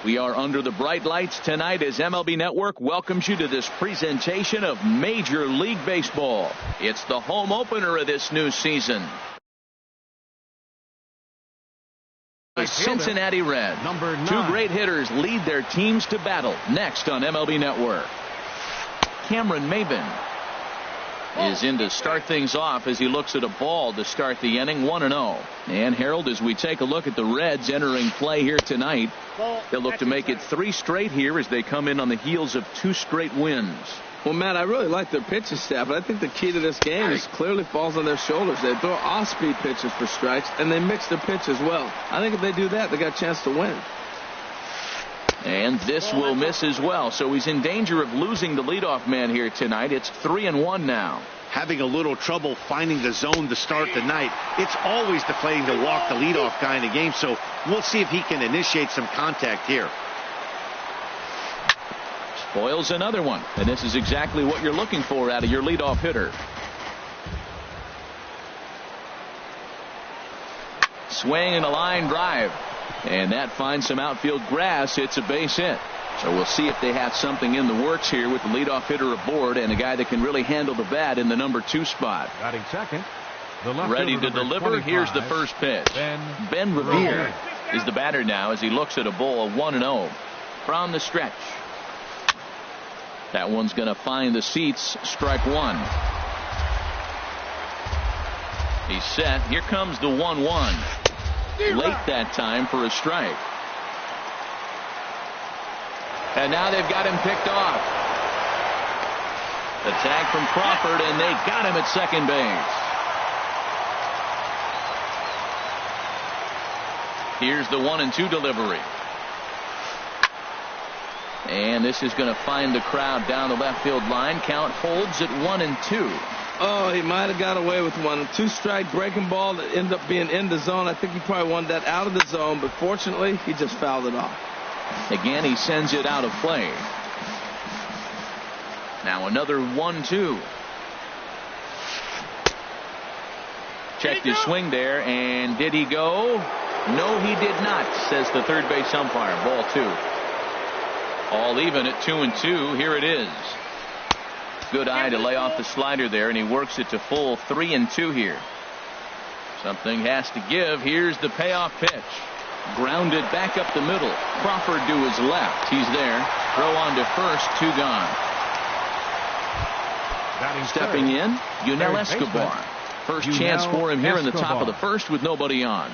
We are under the bright lights tonight as MLB Network welcomes you to this presentation of Major League Baseball. It's the home opener of this new season. The Cincinnati Reds. Two great hitters lead their teams to battle next on MLB Network. Cameron Maybin is in to start things off as he looks at a ball to start the inning, 1-0. And Harold, as we take a look at the Reds entering play here tonight, they'll look to make it 3 straight here as they come in on the heels of 2 straight wins. Well, Matt, I really like their pitching staff, but I think the key to this game is clearly falls on their shoulders. They throw off-speed pitches for strikes, and they mix their pitch as well. I think if they do that, they got a chance to win. And this will miss as well, so he's in danger of losing the leadoff man here tonight. It's 3-1 now. Having a little trouble finding the zone to start the night. It's always deflating to walk the leadoff guy in the game, so we'll see if he can initiate some contact here. Spoils another one, and this is exactly what you're looking for out of your leadoff hitter. Swing and a line drive. And that finds some outfield grass. It's a base hit. So we'll see if they have something in the works here with the leadoff hitter aboard and a guy that can really handle the bat in the number 2 spot. Batting second. Ready to deliver. Here's the first pitch. Ben Revere is the batter now as he looks at a ball, 1-0 from the stretch. That one's going to find the seats. Strike 1. He's set. Here comes the 1-1. Late that time for a strike. And now they've got him picked off. The tag from Crawford, and they got him at second base. Here's the 1-2 delivery. And this is going to find the crowd down the left field line. Count holds at 1-2. Oh, he might have got away with one. 2-strike breaking ball that ended up being in the zone. I think he probably wanted that out of the zone, but fortunately, he just fouled it off. Again, he sends it out of play. Now another 1-2. Checked his swing there, and did he go? No, he did not, says the third base umpire. Ball 2. All even at 2-2. Here it is. Good eye to lay off the slider there, and he works it to full 3-2 here. Something has to give. Here's the payoff pitch. Grounded back up the middle. Crawford to his left. He's there. Throw on to first. 2 gone. Stepping in, Yunel Escobar. First chance for him here in the top of the first with nobody on.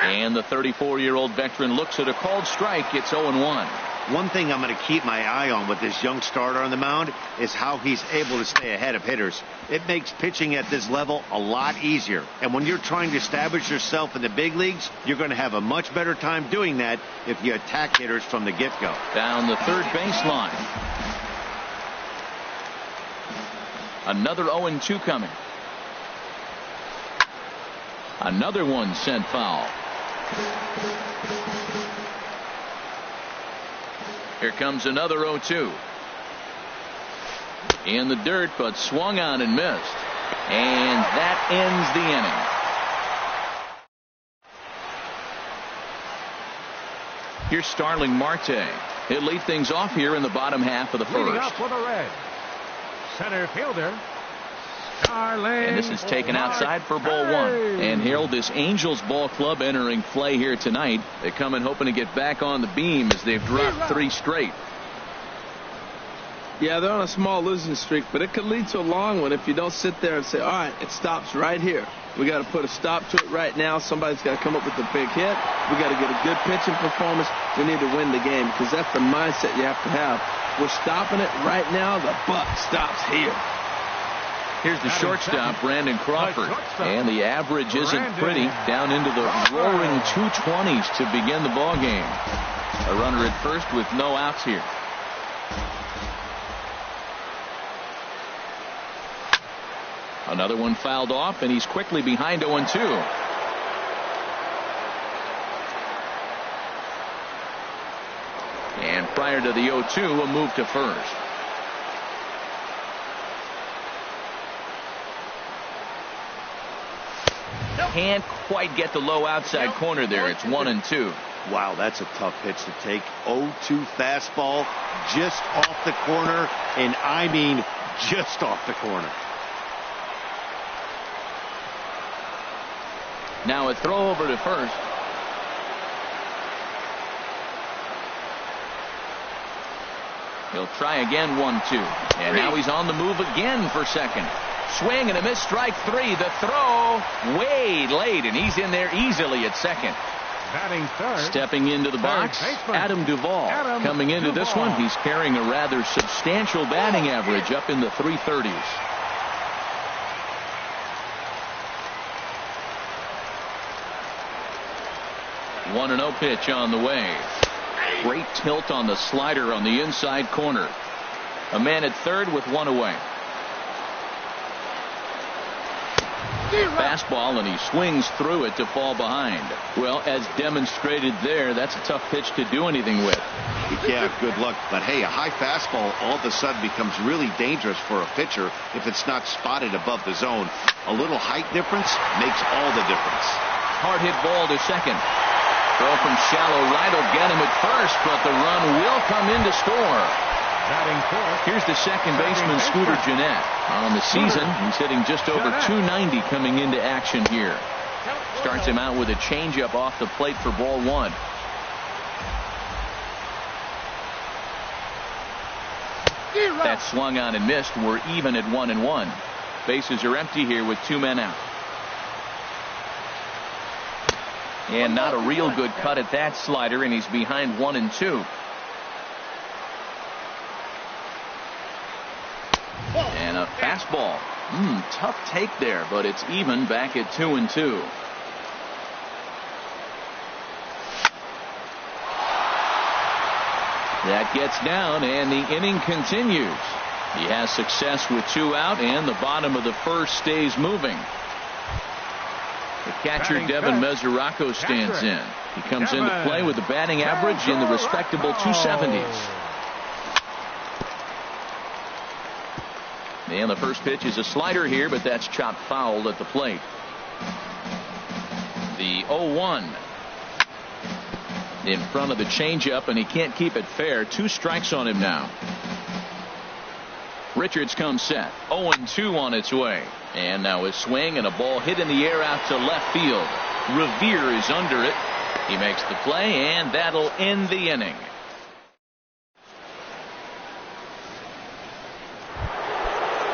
And the 34-year-old veteran looks at a called strike. It's 0-1. One thing I'm going to keep my eye on with this young starter on the mound is how he's able to stay ahead of hitters. It makes pitching at this level a lot easier. And when you're trying to establish yourself in the big leagues, you're going to have a much better time doing that if you attack hitters from the get-go. Down the third baseline. Another 0-2 coming. Another one sent foul. Here comes another 0-2. In the dirt, but swung on and missed. And that ends the inning. Here's Starling Marte. He'll lead things off here in the bottom half of the first. Leading up for the Reds, center fielder And this is taken outside for ball 1. And Harold, this Angels ball club entering play here tonight. They come in hoping to get back on the beam as they've dropped 3 straight. Yeah, they're on a small losing streak, but it could lead to a long one if you don't sit there and say, all right, it stops right here. We got to put a stop to it right now. Somebody's got to come up with a big hit. We got to get a good pitching performance. We need to win the game because that's the mindset you have to have. We're stopping it right now. The buck stops here. Here's the shortstop, Brandon Crawford. And the average isn't pretty. Down into the roaring 220s to begin the ball game. A runner at first with no outs here. Another one fouled off, and he's quickly behind 0-2. And prior to the 0-2, a move to first. Can't quite get the low outside corner there. It's 1-2. Wow, that's a tough pitch to take. 0-2 fastball just off the corner, and I mean just off the corner. Now a throw over to first. He'll try again, 1-2. And now he's on the move again for second. Swing and a miss, strike three. The throw way late, and he's in there easily at second. Batting third. Stepping into the box, Adam Duvall. Coming into this one, he's carrying a rather substantial batting average up in the 330s. One 1-0 pitch on the way. Great tilt on the slider on the inside corner. A man at third with one away. Fastball, and he swings through it to fall behind. Well, as demonstrated there, that's a tough pitch to do anything with. Yeah, good luck. But hey, a high fastball all of a sudden becomes really dangerous for a pitcher if it's not spotted above the zone. A little height difference makes all the difference. Hard hit ball to second. Throw from shallow right will get him at first, but the run will come in to score. Here's the second baseman, Scooter Gennett. On the season, he's hitting just over 290 coming into action here. Starts him out with a changeup off the plate for ball one. That swung on and missed. We're even at 1-1. Bases are empty here with two men out. And not a real good cut at that slider, and he's behind 1-2. And a fastball. Tough take there, but it's even back at 2-2. That gets down, and the inning continues. He has success with two out, and the bottom of the first stays moving. The catcher, Devin Mesoraco, stands in. He comes into play with a batting average in the respectable 270s. And the first pitch is a slider here, but that's chopped foul at the plate. The 0-1 in front of the changeup, and he can't keep it fair. 2 strikes on him now. Richards comes set. 0-2 on its way. And now a swing and a ball hit in the air out to left field. Revere is under it. He makes the play, and that'll end the inning.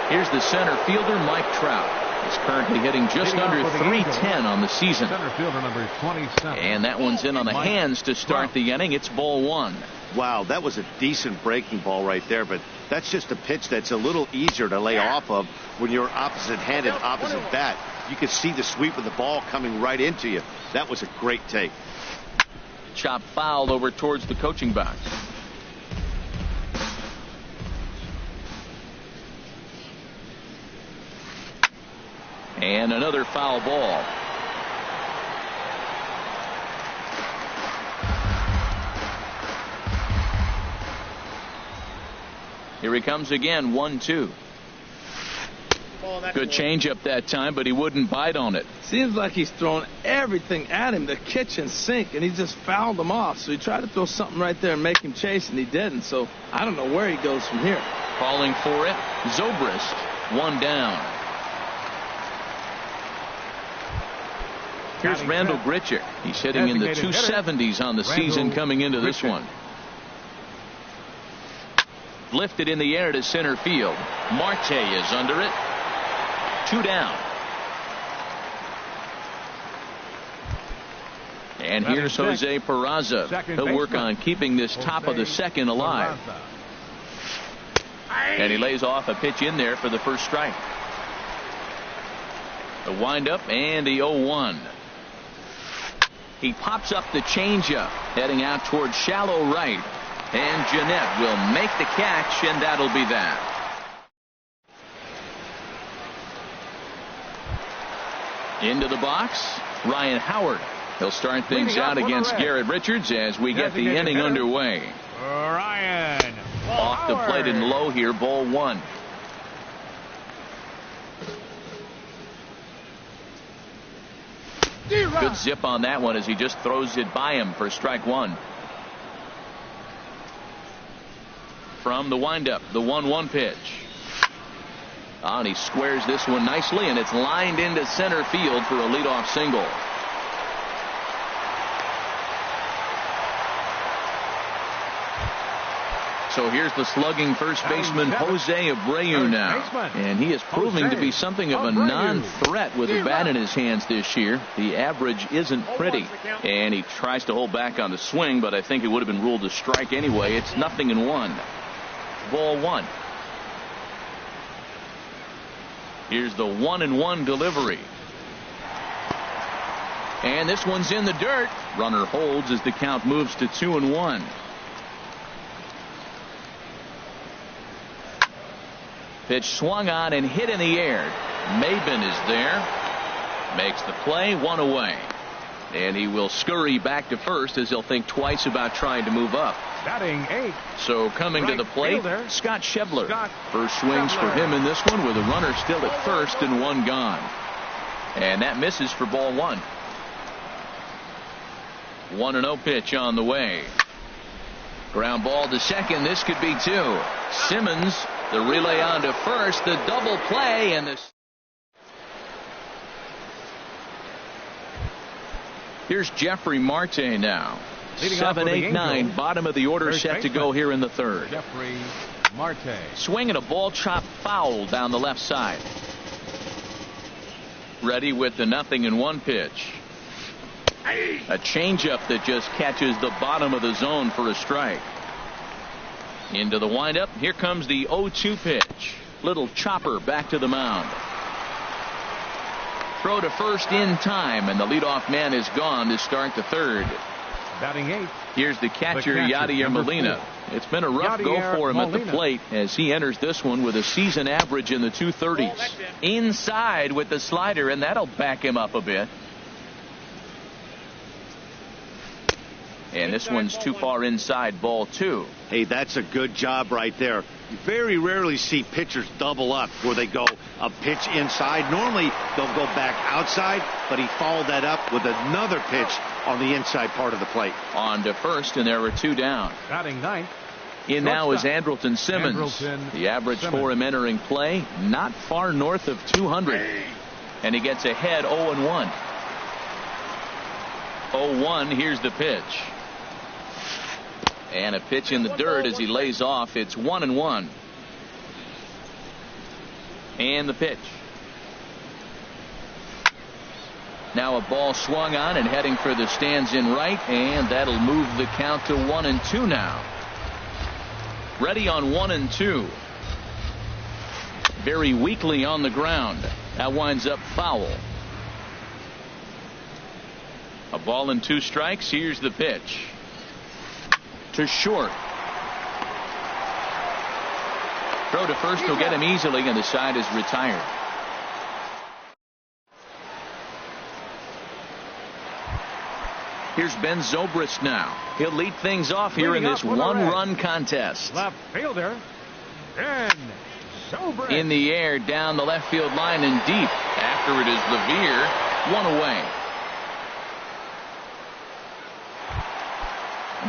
Here's the center fielder, Mike Trout. He's currently hitting just under .310 on the season. Center fielder number 27. And that one's in on the hands to start the inning. It's ball one. Wow, that was a decent breaking ball right there, but that's just a pitch that's a little easier to lay off of when you're opposite-handed, opposite bat. You can see the sweep of the ball coming right into you. That was a great take. Chop fouled over towards the coaching box. And another foul ball. Here he comes again, 1-2. Good changeup that time, but he wouldn't bite on it. Seems like he's throwing everything at him, the kitchen sink, and he just fouled him off. So he tried to throw something right there and make him chase, and he didn't. So I don't know where he goes from here. Calling for it, Zobrist, one down. Here's Randall Grichuk. He's hitting in the 270s on the season coming into this one. Lifted in the air to center field. Marte is under it. 2 down. And here's Jose Peraza. He'll work on keeping this top of the second alive. And he lays off a pitch in there for the first strike. The windup and the 0-1. He pops up the changeup, heading out towards shallow right. And Gennett will make the catch, and that'll be that. Into the box, Ryan Howard. He'll start things out against Garrett Richards as we get the inning underway. Ryan off the plate and low here, ball one. Good zip on that one as he just throws it by him for strike one. From the windup, the 1-1 pitch. And he squares this one nicely, and it's lined into center field for a leadoff single. So here's the slugging first baseman Jose Abreu now, and he is proving to be something of a non-threat with a bat in his hands this year. The average isn't pretty, and he tries to hold back on the swing, but I think it would have been ruled a strike anyway. It's 0-1. Ball one. Here's the 1-1 delivery. And this one's in the dirt. Runner holds as the count moves to 2-1. Pitch swung on and hit in the air. Maben is there. Makes the play, one away. And he will scurry back to first as he'll think twice about trying to move up. Batting 8. So coming to the plate, Scott Schebler. First swings for him in this one with a runner still at first and one gone. And that misses for ball one. 1-0 pitch on the way. Ground ball to second. This could be two. Simmons, the relay on to first, the double play, and this. Here's Jeffrey Marte now. 7, 8, 9, bottom of the order set to go here in the third. Jeffrey Marte. Swinging a ball chopped foul down the left side. Ready with the 0-1 pitch. A changeup that just catches the bottom of the zone for a strike. Into the windup. Here comes the 0-2 pitch. Little chopper back to the mound. Throw to first in time, and the leadoff man is gone to start the third. Batting 8. Here's the catcher, Yadier Molina. It's been a rough go for him at the plate as he enters this one with a season average in the 230s. Inside with the slider, and that'll back him up a bit. And this one's too far inside, ball two. Hey, that's a good job right there. You very rarely see pitchers double up where they go a pitch inside. Normally they'll go back outside, but he followed that up with another pitch on the inside part of the plate. On to first, and there were two down. Batting 9. In now is Andrelton Simmons. The average for him entering play, not far north of 200. And he gets ahead 0-1. 0-1, here's the pitch. And a pitch in the dirt as he lays off. It's 1-1. And the pitch. Now a ball swung on and heading for the stands in right, and that'll move the count to 1-2 now. Ready on 1-2. Very weakly on the ground. That winds up foul. A ball and 2 strikes. Here's the pitch. To short. Throw to first will get him easily, and the side is retired. Here's Ben Zobrist now. He'll lead things off here in this one-run contest. Left fielder, Ben Zobrist. In the air, down the left field line and deep. After it is Levere, one away.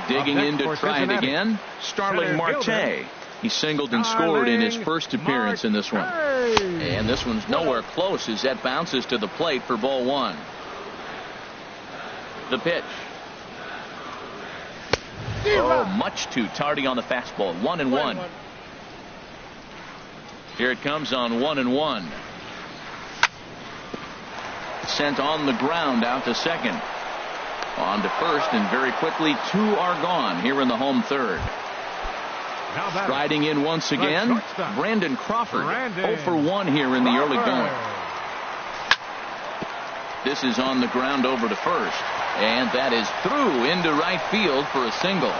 Digging in to try it again, Starling Marte. He singled and scored in his first appearance in this one. And this one's nowhere close as that bounces to the plate for ball one. The pitch. Oh, much too tardy on the fastball. 1-1. Here it comes on 1-1. Sent on the ground out to second. On to first, and very quickly 2 are gone here in the home third. Striding in once again, Brandon Crawford. 0 for 1 here in the early going. This is on the ground over to first, and that is through into right field for a single.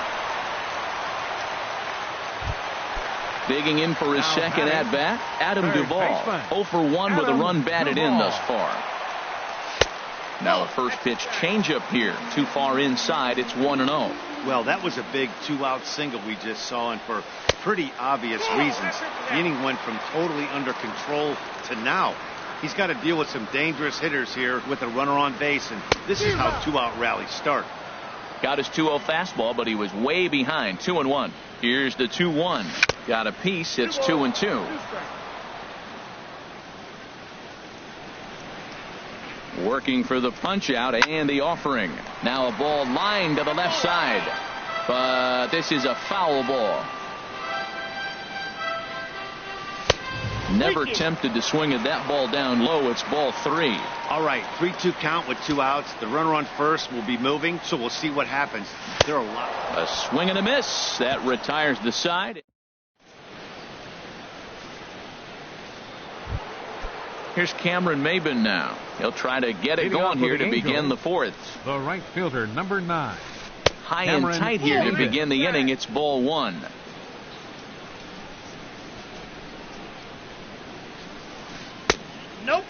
Digging in for his second at bat, Adam Duvall. 0 for 1 with a run batted in thus far. Now a first pitch changeup here. Too far inside. It's 1-0. Well, that was a big 2-out single we just saw, and for pretty obvious reasons. The inning went from totally under control to now He's got to deal with some dangerous hitters here with a runner on base, and this is how two-out rallies start. Got his 2-0 fastball, but he was way behind. 2-1. Here's the 2-1. Got a piece. It's 2-2. Working for the punch out and the offering. Now a ball lined to the left side, but this is a foul ball. Never tempted to swing at that ball down low. It's ball 3. All right, 3-2 count with 2 outs. The runner on first will be moving, so we'll see what happens. There are a lot. A swing and a miss. That retires the side. Here's Cameron Maben now. He'll try to get it going here to begin the 4th. The right fielder, number 9. High and tight here to begin the inning. It's ball 1. Nope.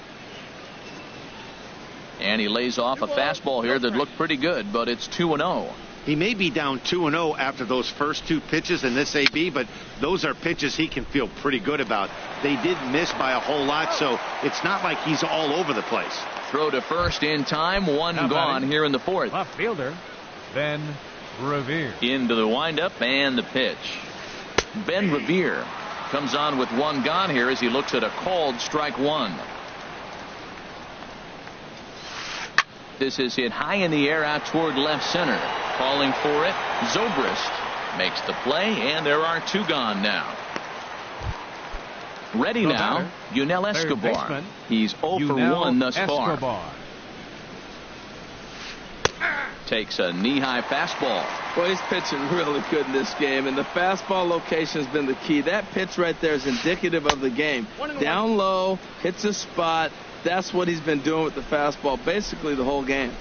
And he lays off a fastball here that looked pretty good, but it's 2-0. He may be down 2-0 after those first 2 pitches in this AB, but those are pitches he can feel pretty good about. They did miss by a whole lot, so it's not like he's all over the place. Throw to first in time. 1 gone here in the 4th. Left fielder, Ben Revere. Into the windup and the pitch. Ben Revere comes on with 1 gone here as he looks at a called strike 1. This is hit high in the air out toward left center. Calling for it, Zobrist makes the play, and there are 2 gone now. Ready now, Yunel Escobar. He's 0 for 1 thus far. Takes a knee-high fastball. Well, he's pitching really good in this game, and the fastball location has been the key. That pitch right there is indicative of the game. Down low, hits a spot. That's what he's been doing with the fastball basically the whole game.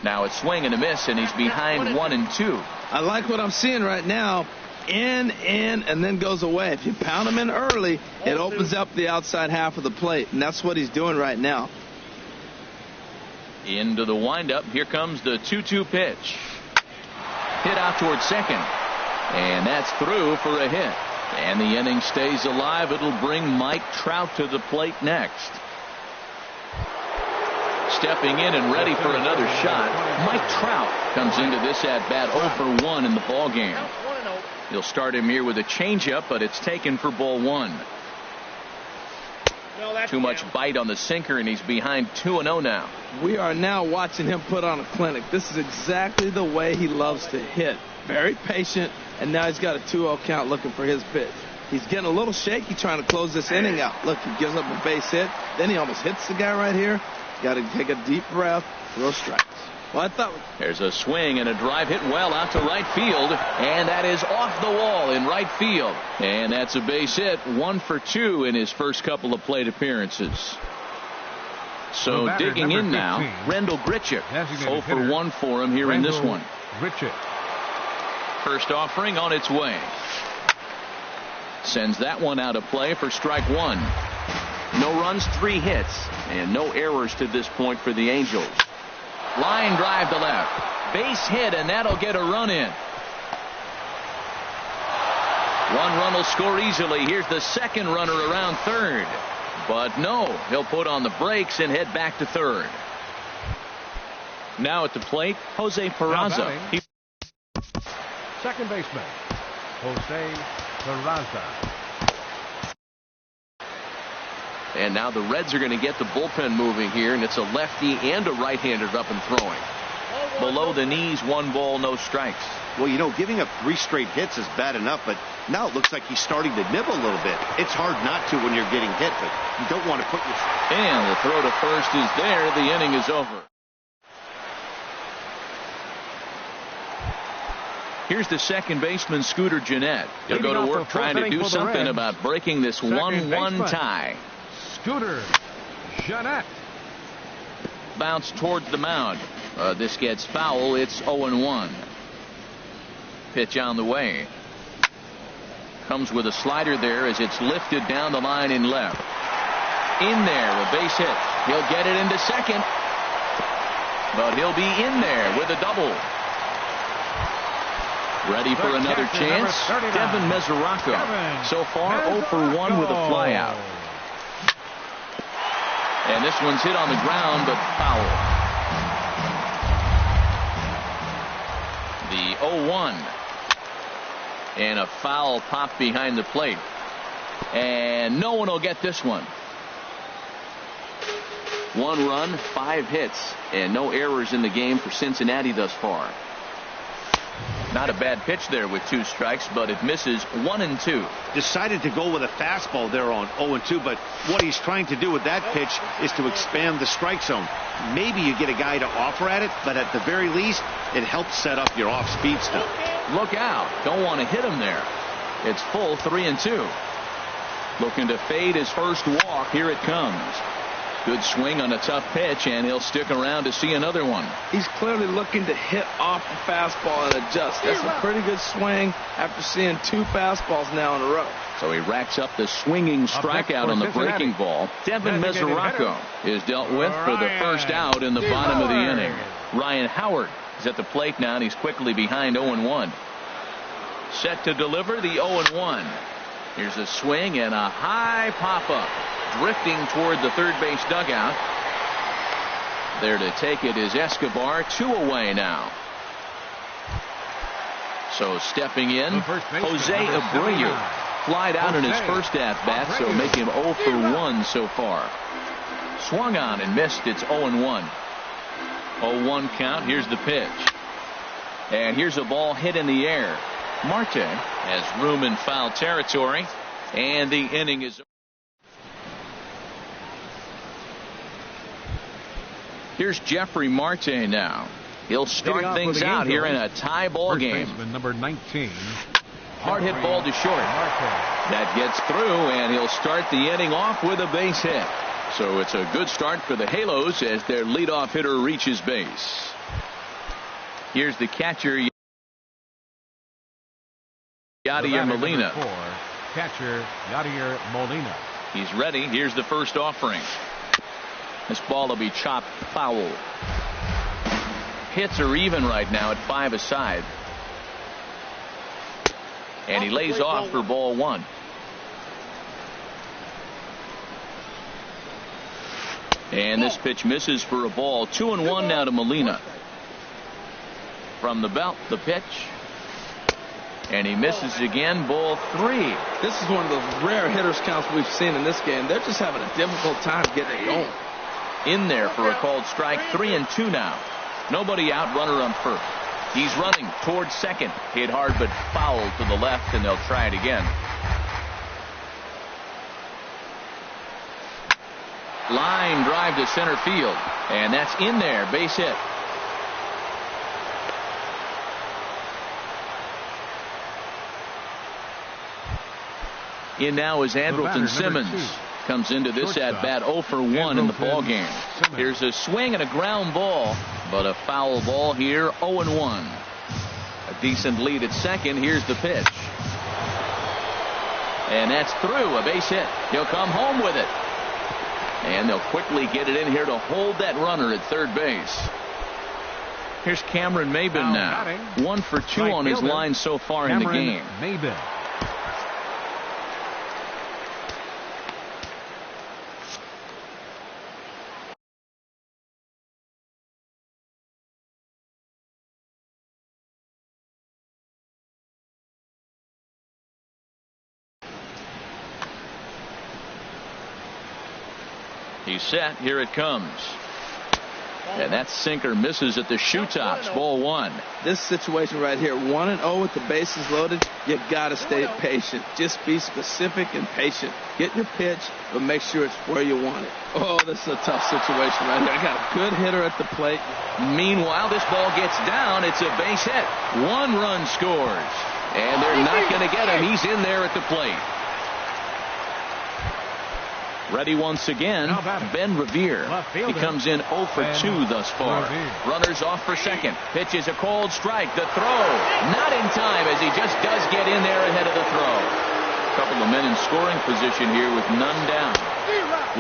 Now it's swing and a miss, and he's behind 1-2. I like what I'm seeing right now. In, and then goes away. If you pound him in early, it opens up the outside half of the plate, and that's what he's doing right now. Into the windup. Here comes the 2-2 pitch. Hit out towards second, and that's through for a hit. And the inning stays alive. It'll bring Mike Trout to the plate next. Stepping in and ready for another shot. Mike Trout comes into this at bat 0 for 1 in the ball game. He'll start him here with a changeup, but it's taken for ball 1. Too much bite on the sinker, and he's behind 2-0 now. We are now watching him put on a clinic. This is exactly the way he loves to hit. Very patient, and now he's got a 2-0 count looking for his pitch. He's getting a little shaky trying to close this inning out. Look, he gives up a base hit. Then he almost hits the guy right here. Got to take a deep breath, throw strikes. Well, I thought there's a swing and a drive hit well out to right field, and that is off the wall in right field. And that's a base hit. 1 for 2 in his first couple of plate appearances. So digging in 15. Now, Rendell Grichuk. 0 for 1 for him here Rendell in this one. Grichuk. First offering on its way. Sends that one out of play for strike 1. No runs, 3 hits, and no errors to this point for the Angels. Line drive to left. Base hit, and that'll get a run in. 1 run will score easily. Here's the second runner around third. But no, he'll put on the brakes and head back to third. Now at the plate, Jose Peraza. Second baseman, Jose Peraza. And now the Reds are going to get the bullpen moving here, and it's a lefty and a right-hander up and throwing. Below the knees, 1 ball, no strikes. Well, you know, giving up 3 straight hits is bad enough, but now it looks like he's starting to nibble a little bit. It's hard not to when you're getting hit, but you don't want to put your... And the throw to first is there. The inning is over. Here's the second baseman, Scooter Gennett. He'll go to work trying to do something about breaking this 1-1 tie. Scooter Gennett. Bounce towards the mound. This gets foul. It's 0-1. Pitch on the way. Comes with a slider there as it's lifted down the line in left. In there, a base hit. He'll get it into second. But he'll be in there with a double. Ready for another chance. Devin Mesoraco. So far 0 for 1 with a flyout. And this one's hit on the ground, but foul. The 0-1. And a foul pop behind the plate. And no one will get this one. 1 run, 5 hits, and no errors in the game for Cincinnati thus far. Not a bad pitch there with 2 strikes, but it misses 1 and 2. Decided to go with a fastball there on 0 and 2, but what he's trying to do with that pitch is to expand the strike zone. Maybe you get a guy to offer at it, but at the very least, it helps set up your off-speed stuff. Look out. Don't want to hit him there. It's full 3 and 2. Looking to fade his first walk. Here it comes. Good swing on a tough pitch, and he'll stick around to see another one. He's clearly looking to hit off the fastball and adjust. That's a pretty good swing after seeing 2 fastballs now in a row. So he racks up the swinging strikeout on the breaking ball. Devin Mesoraco is dealt with for the first out in the bottom of the inning. Ryan Howard is at the plate now, and he's quickly behind 0-1. Set to deliver the 0-1. Here's a swing and a high pop-up. Drifting toward the third base dugout. There to take it is Escobar. 2 away now. So stepping in, Jose Abreu. Flied out in his first at-bat, so make him 0 for 1 so far. Swung on and missed. It's 0-1. 0-1 count. Here's the pitch. And here's a ball hit in the air. Marte has room in foul territory, and the inning is. Here's Jeffrey Marte now. He'll start things out here in a tie ball game. Number 19. Hard hit ball to short. That gets through, and he'll start the inning off with a base hit. So it's a good start for the Halos as their leadoff hitter reaches base. Here's the catcher, Yadier Molina. Catcher Yadier Molina. He's ready. Here's the first offering. This ball will be chopped foul. Hits are even right now at 5 aside. And he lays off for ball 1. And this pitch misses for a ball. 2-1 now to Molina. From the belt, the pitch. And he misses again, ball 3. This is one of those rare hitters counts we've seen in this game. They're just having a difficult time getting it going. In there for a called strike. 3-2 now. Nobody out, runner on first. He's running towards second. Hit hard but foul to the left, and they'll try it again. Line drive to center field, and that's in there. Base hit. In now is Andrelton Simmons. Comes into this at bat 0 for 1 in the ball game. Here's a swing and a ground ball, but a foul ball here. 0-1. A decent lead at second. Here's the pitch, and that's through. A base hit. He'll come home with it, and they'll quickly get it in here to hold that runner at third base. Here's Cameron Maybin now. 1 for 2 on his line so far in the game. Maybin. He's set. Here it comes. And that sinker misses at the shoe tops. Ball 1. This situation right here, 1-0 with the bases loaded, you got to stay patient. Just be specific and patient. Get your pitch, but make sure it's where you want it. Oh, this is a tough situation right here. I got a good hitter at the plate. Meanwhile, this ball gets down. It's a base hit. 1 run scores. And they're not going to get him. He's in there at the plate. Ready once again, Ben Revere. He comes in 0 for 2 thus far. Runners off for second. Pitch is a cold strike. The throw not in time as he just does get in there ahead of the throw. A couple of men in scoring position here with none down.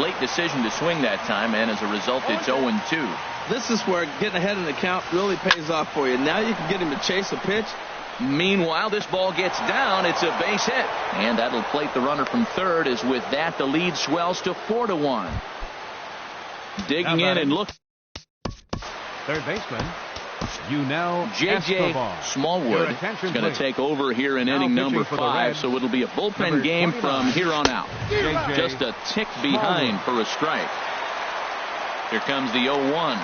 Late decision to swing that time, and as a result, it's 0-2. This is where getting ahead in the count really pays off for you. Now you can get him to chase a pitch. Meanwhile, this ball gets down. It's a base hit. And that'll plate the runner from third, as with that, the lead swells to 4-1. Digging in and look. Third baseman, J.J. Smallwood is going to take over here in inning number 5, so it'll be a bullpen game from here on out. Just a tick behind for a strike. Here comes the 0-1.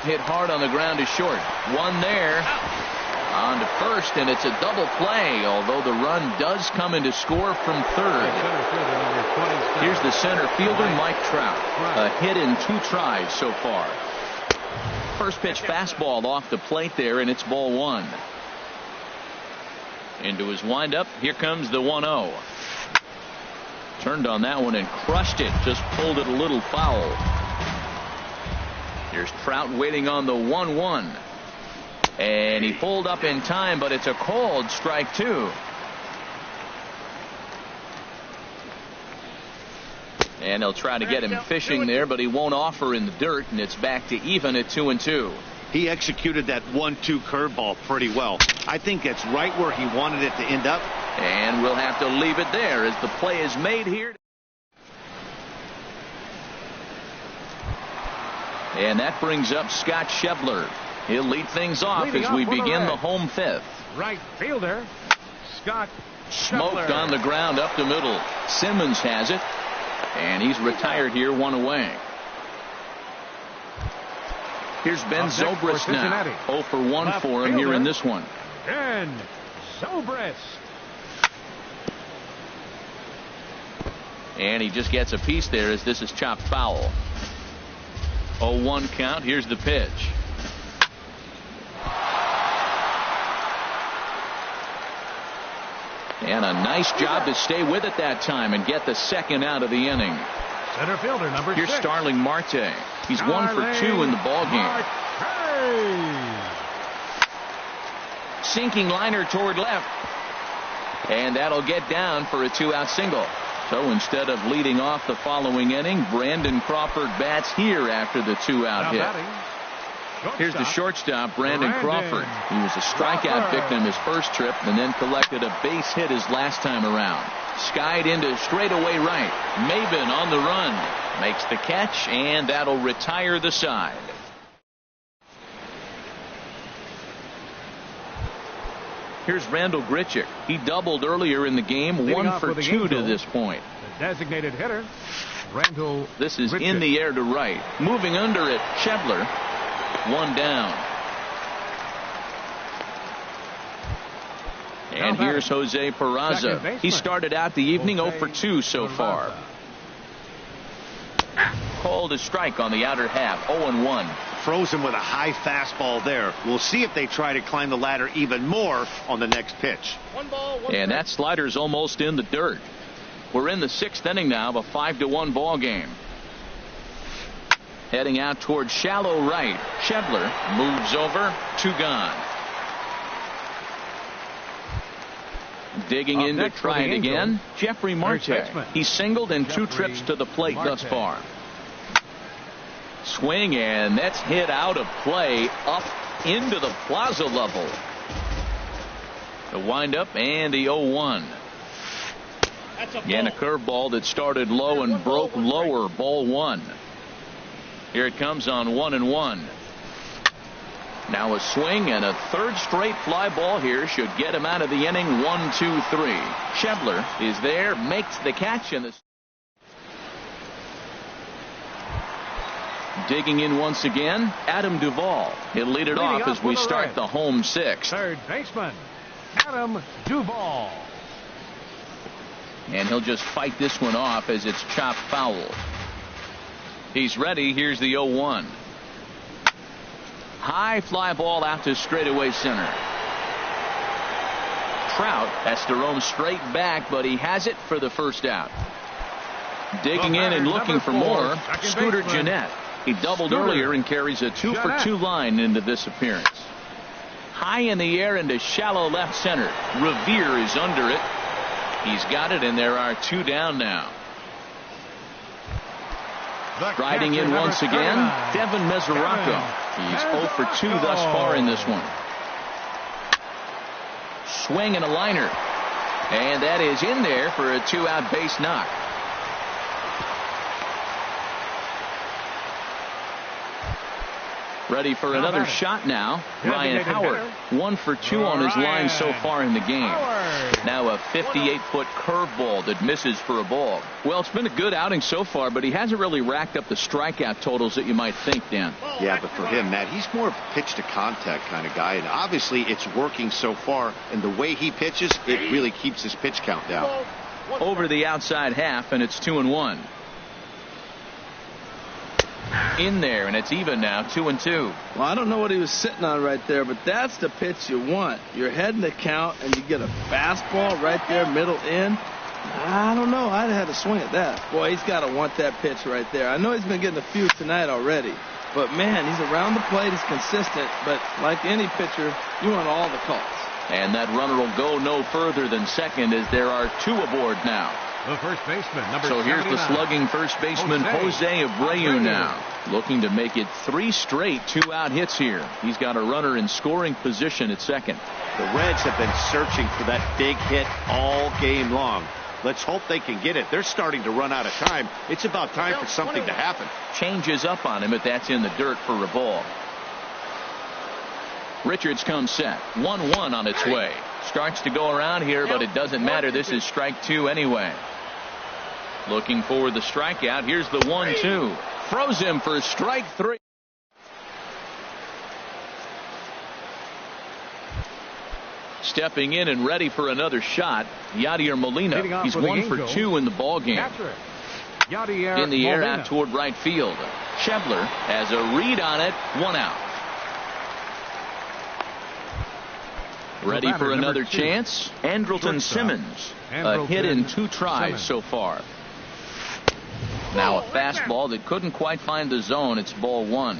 Hit hard on the ground to short. One there. On to first, and it's a double play, although the run does come in to score from third. Here's the center fielder, Mike Trout. A hit in 2 tries so far. First pitch fastball off the plate there, and it's ball 1. Into his windup, here comes the 1-0. Turned on that one and crushed it, just pulled it a little foul. Here's Trout waiting on the 1-1. And he pulled up in time, but it's a called strike 2. And they'll try to get him fishing there, but he won't offer in the dirt, and it's back to even at 2-2. He executed that 1-2 curveball pretty well. I think it's right where he wanted it to end up. And we'll have to leave it there as the play is made here. And that brings up Scott Schebler. He'll lead things off as we begin the home 5th. Right fielder, Scott Smoked on the ground up the middle. Simmons has it. And he's retired here, 1 away. Here's Ben Zobrist now. 0 for 1 for him here in this one. Ben Zobrist. And he just gets a piece there as this is chopped foul. 0-1 count. Here's the pitch. And a nice job to stay with it that time and get the second out of the inning. Center fielder number 6. Here's Starling Marte. He's 1 for 2 in the ball game. Sinking liner toward left. And that'll get down for a 2-out single. So instead of leading off the following inning, Brandon Crawford bats here after the 2-out hit. Here's the shortstop, Brandon Crawford. He was a strikeout victim his first trip and then collected a base hit his last time around. Skied into straightaway right. Maven on the run. Makes the catch, and that'll retire the side. Here's Randall Grichuk. He doubled earlier in the game, 1 for 2 to this point. The designated hitter, Randall. This is Grichuk. in the air to right. Moving under it, Schebler. 1 down. And here's Jose Peraza. He started out the evening 0 for 2 so far. Called a strike on the outer half. 0-1. Frozen with a high fastball there. We'll see if they try to climb the ladder even more on the next pitch. And that slider's almost in the dirt. We're in the 6th inning now of a 5-1 ball game. Heading out towards shallow right. Schebler moves over. 2 gone. Digging in to try it again. Jeffrey Marte. He's singled in 2 trips to the plate thus far. Swing, and that's hit out of play up into the plaza level. The windup and the 0-1. And a curveball that started low and broke lower. Ball 1. Here it comes on 1-1. Now a swing and a 3rd straight fly ball here should get him out of the inning. 1-2-3. Schebler is there, makes the catch, and the digging in once again, Adam Duvall. He'll lead it off as we start the home 6th. Third baseman, Adam Duvall. And he'll just fight this one off as it's chopped foul. He's ready. Here's the 0-1. High fly ball out to straightaway center. Trout has to roam straight back, but he has it for the first out. Digging in and looking for more, Scooter Gennett. He doubled earlier and carries a 2 for 2 line into this appearance. High in the air into shallow left center. Revere is under it. He's got it, and there are 2 down now. Riding in once again, Devin Mesoraco. He's 0 for 2 thus far in this one. swing and a liner. And that is in there for a 2-out base knock. Ready for another shot now. Ryan Howard, 1 for 2 on his line so far in the game. Now a 58-foot curveball that misses for a ball. Well, it's been a good outing so far, but he hasn't really racked up the strikeout totals that you might think, Dan. Yeah, but for him, Matt, he's more of a pitch to contact kind of guy, and obviously it's working so far, and the way he pitches, it really keeps his pitch count down. Over the outside half, and it's 2-1. In there, and it's even now, 2-2. Well, I don't know what he was sitting on right there, but that's the pitch you want. You're heading the count, and you get a fastball right there, middle in. I don't know. I'd have had to swing at that. Boy, he's got to want that pitch right there. I know he's been getting a few tonight already, but man, he's around the plate. He's consistent, but like any pitcher, you want all the calls. And that runner will go no further than second as there are 2 aboard now. The first baseman, number So here's the 79. slugging first baseman, Jose Abreu now. Looking to make it 3 straight 2-out hits here. He's got a runner in scoring position at second. The Reds have been searching for that big hit all game long. Let's hope they can get it. They're starting to run out of time. It's about time for something to happen. Changes up on him, but that's in the dirt for a ball. Richards comes set. 1-1 on its way. Starts to go around here, but it doesn't matter. This is strike 2 anyway. Looking for the strikeout. Here's the 1-2. Throws him for strike 3. Stepping in and ready for another shot, Yadier Molina. He's 1 for 2 in the ball game. In the air out toward right field. Schebler has a read on it. 1 out. Ready for another chance. Andrelton Simmons. A hit in 2 tries so far. Now a fastball that couldn't quite find the zone. It's ball 1.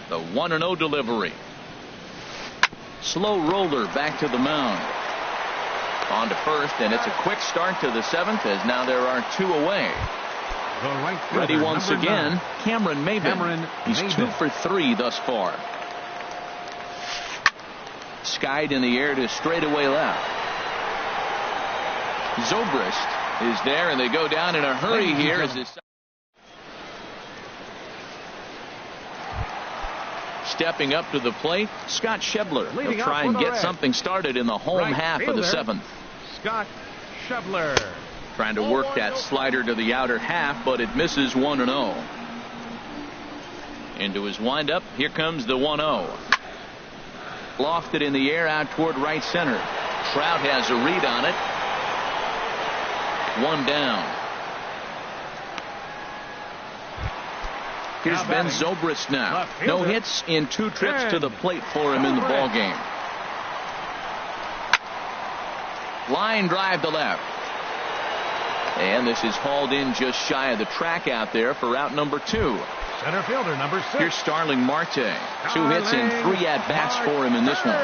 The 1-0 delivery. Slow roller back to the mound. On to first, and it's a quick start to the 7th as now there are 2 away. Ready once again, Cameron Maybin. He's 2 for 3 thus far. Skied in the air to straightaway left. Zobrist is there, and they go down in a hurry here as this. Stepping up to the plate, Scott Schebler. He'll try and get something started in the home half of the 7th. Scott Schebler. Trying to work that slider to the outer half, but it misses 1-0. Into his windup, here comes the 1-0. Lofted in the air out toward right center. Trout has a read on it. 1 down. Here's Ben Zobrist now. No hits in 2 trips to the plate for him in the ball game. Line drive to left. And this is hauled in just shy of the track out there for out number 2. Center fielder number 6. Here's Starling Marte. 2 hits and 3 at-bats for him in this one.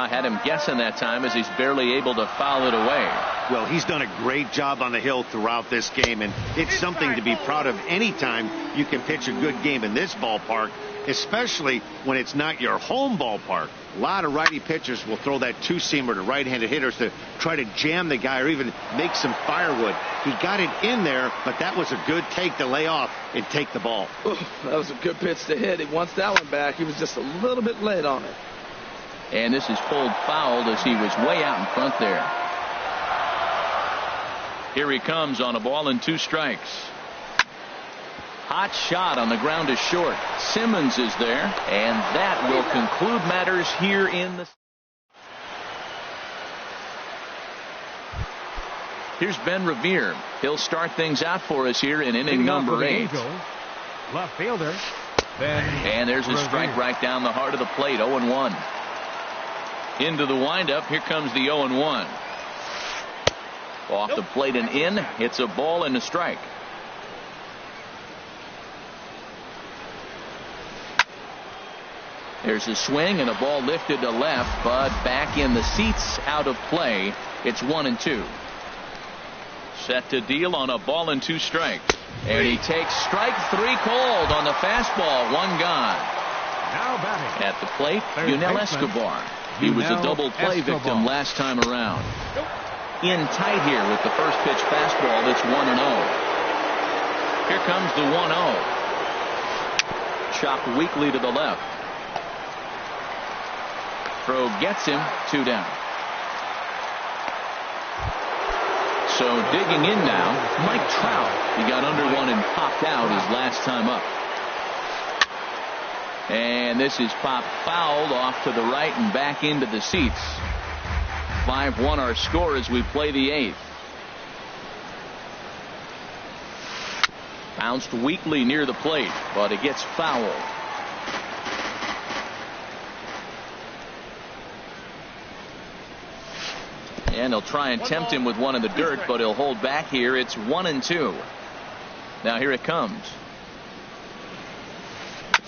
Had him guessing that time as he's barely able to foul it away. Well, he's done a great job on the hill throughout this game, and it's something to be proud of anytime you can pitch a good game in this ballpark, especially when it's not your home ballpark. A lot of righty pitchers will throw that 2-seamer to right-handed hitters to try to jam the guy or even make some firewood. He got it in there, but that was a good take to lay off and take the ball. That was a good pitch to hit. He wants that one back. He was just a little bit late on it. And this is pulled fouled as he was way out in front there. Here he comes on a ball and 2 strikes. Hot shot on the ground is short. Simmons is there, and that will conclude matters here in the. Here's Ben Revere. He'll start things out for us here in inning number 8. Left fielder. And there's a strike right down the heart of the plate. 0-1. Into the windup. Here comes the 0-1. Off the plate and in. It's a ball and a strike. There's a swing and a ball lifted to left, but back in the seats, out of play. It's 1-2. Set to deal on a ball and 2 strikes. And he takes strike 3 called on the fastball. 1 gone. Now batting. At the plate, Third Yunel baseman, Escobar. He was a Yunel double play Escobar. victim last time around. In tight here with the first pitch fastball. It's 1-0. Here comes the 1-0. Chopped weakly to the left. Throw gets him. 2 down. So digging in now, Mike Trout. He got under one and popped out his last time up. And this is popped fouled off to the right and back into the seats. 5-1 our score as we play the 8th. Bounced weakly near the plate, but it gets fouled. And they'll try and tempt him with one in the dirt, but he'll hold back here. It's 1-2. Now here it comes.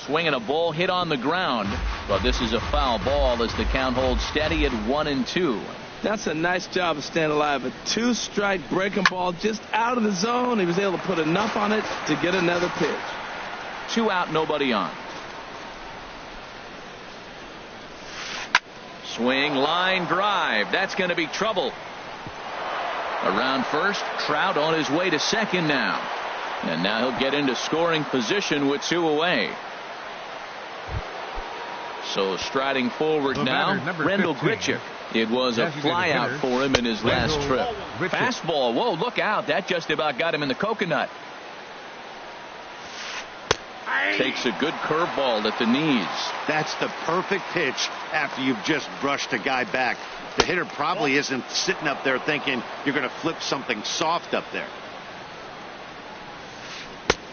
Swinging a ball hit on the ground, but this is a foul ball as the count holds steady at 1-2. That's a nice job of staying alive. A 2-strike breaking ball just out of the zone. He was able to put enough on it to get another pitch. 2 out, nobody on. Swing, line drive. That's going to be trouble. Around first, Trout on his way to second now. And now he'll get into scoring position with 2 away. So striding forward now, Rendell Grichuk. It was a flyout for him in his last trip. Fastball. Whoa, look out. That just about got him in the coconut. Takes a good curveball at the knees. That's the perfect pitch after you've just brushed a guy back. The hitter probably isn't sitting up there thinking you're going to flip something soft up there.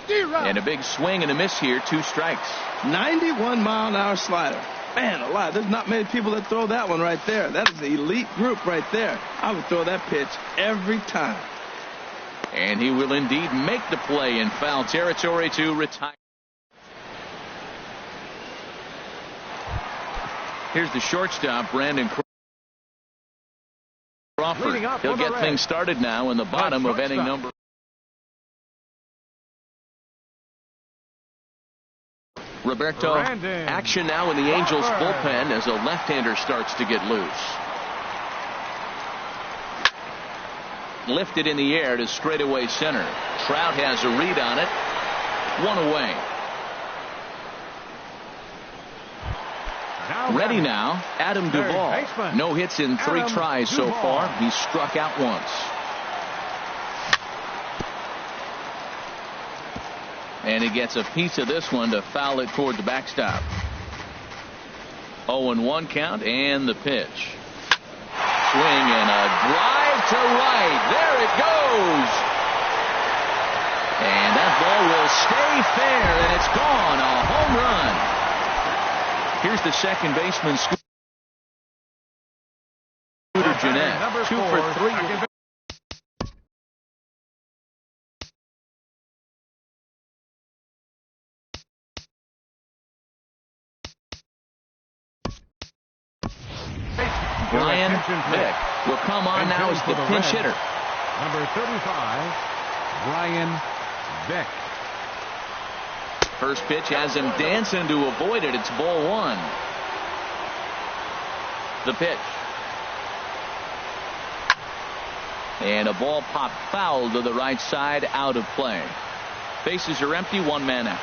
And a big swing and a miss here. 2 strikes. 91-mile-an-hour slider. Man alive, there's not many people that throw that one right there. That is an elite group right there. I would throw that pitch every time. And he will indeed make the play in foul territory to retire. Here's the shortstop, Brandon Crawford. He'll get things started now in the bottom of inning number. Roberto, action now in the Angels bullpen as a left-hander starts to get loose. Lifted in the air to straightaway center. Trout has a read on it. 1 away. Ready now, Adam Duvall. No hits in 3 tries so far. He's struck out once. And he gets a piece of this one to foul it toward the backstop. 0-1 count and the pitch. Swing and a drive to right. There it goes. And that ball will stay fair, and it's gone. A home run. Here's the second baseman, Scooter Gennett. 2 for 3. Brian Vick will come on now as the pinch hitter. Number 35, Brian Vick. First pitch has him dancing to avoid it. It's ball 1. The pitch. And a ball popped foul to the right side, out of play. Bases are empty, 1 man out.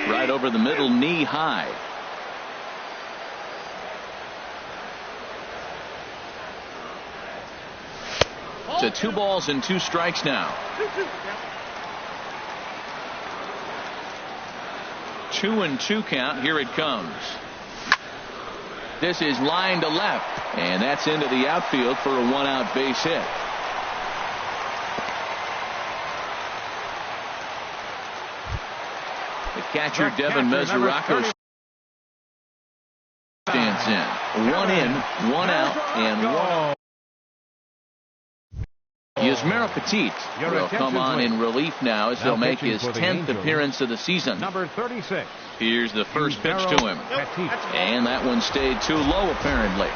Right over the middle, knee high. To 2 balls and 2 strikes now. 2-2 count. Here it comes. This is line to left, and that's into the outfield for a 1-out base hit. The catcher, Devin Mesoraco, stands in. 1 in, 1 out, and 1. Yusmeiro Petit will come on in relief now as he'll make his 10th appearance of the season. Number 36. Here's the first pitch to him. And that one stayed too low, apparently.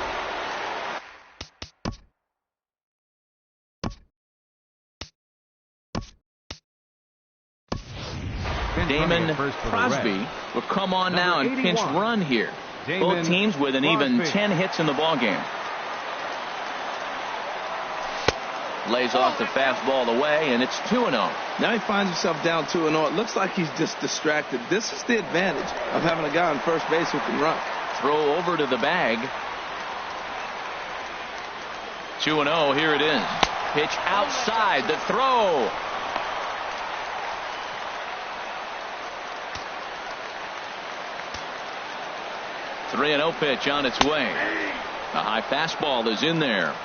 Damon Crosby will come on now and pinch run here. Both teams with an even 10 hits in the ballgame. Lays off the fastball away, and it's 2-0. Now he finds himself down 2-0. It looks like he's just distracted. This is the advantage of having a guy on first base who can run. Throw over to the bag. 2-0, here it is. Pitch outside, the throw. The 3-0 pitch on its way. A high fastball is in there.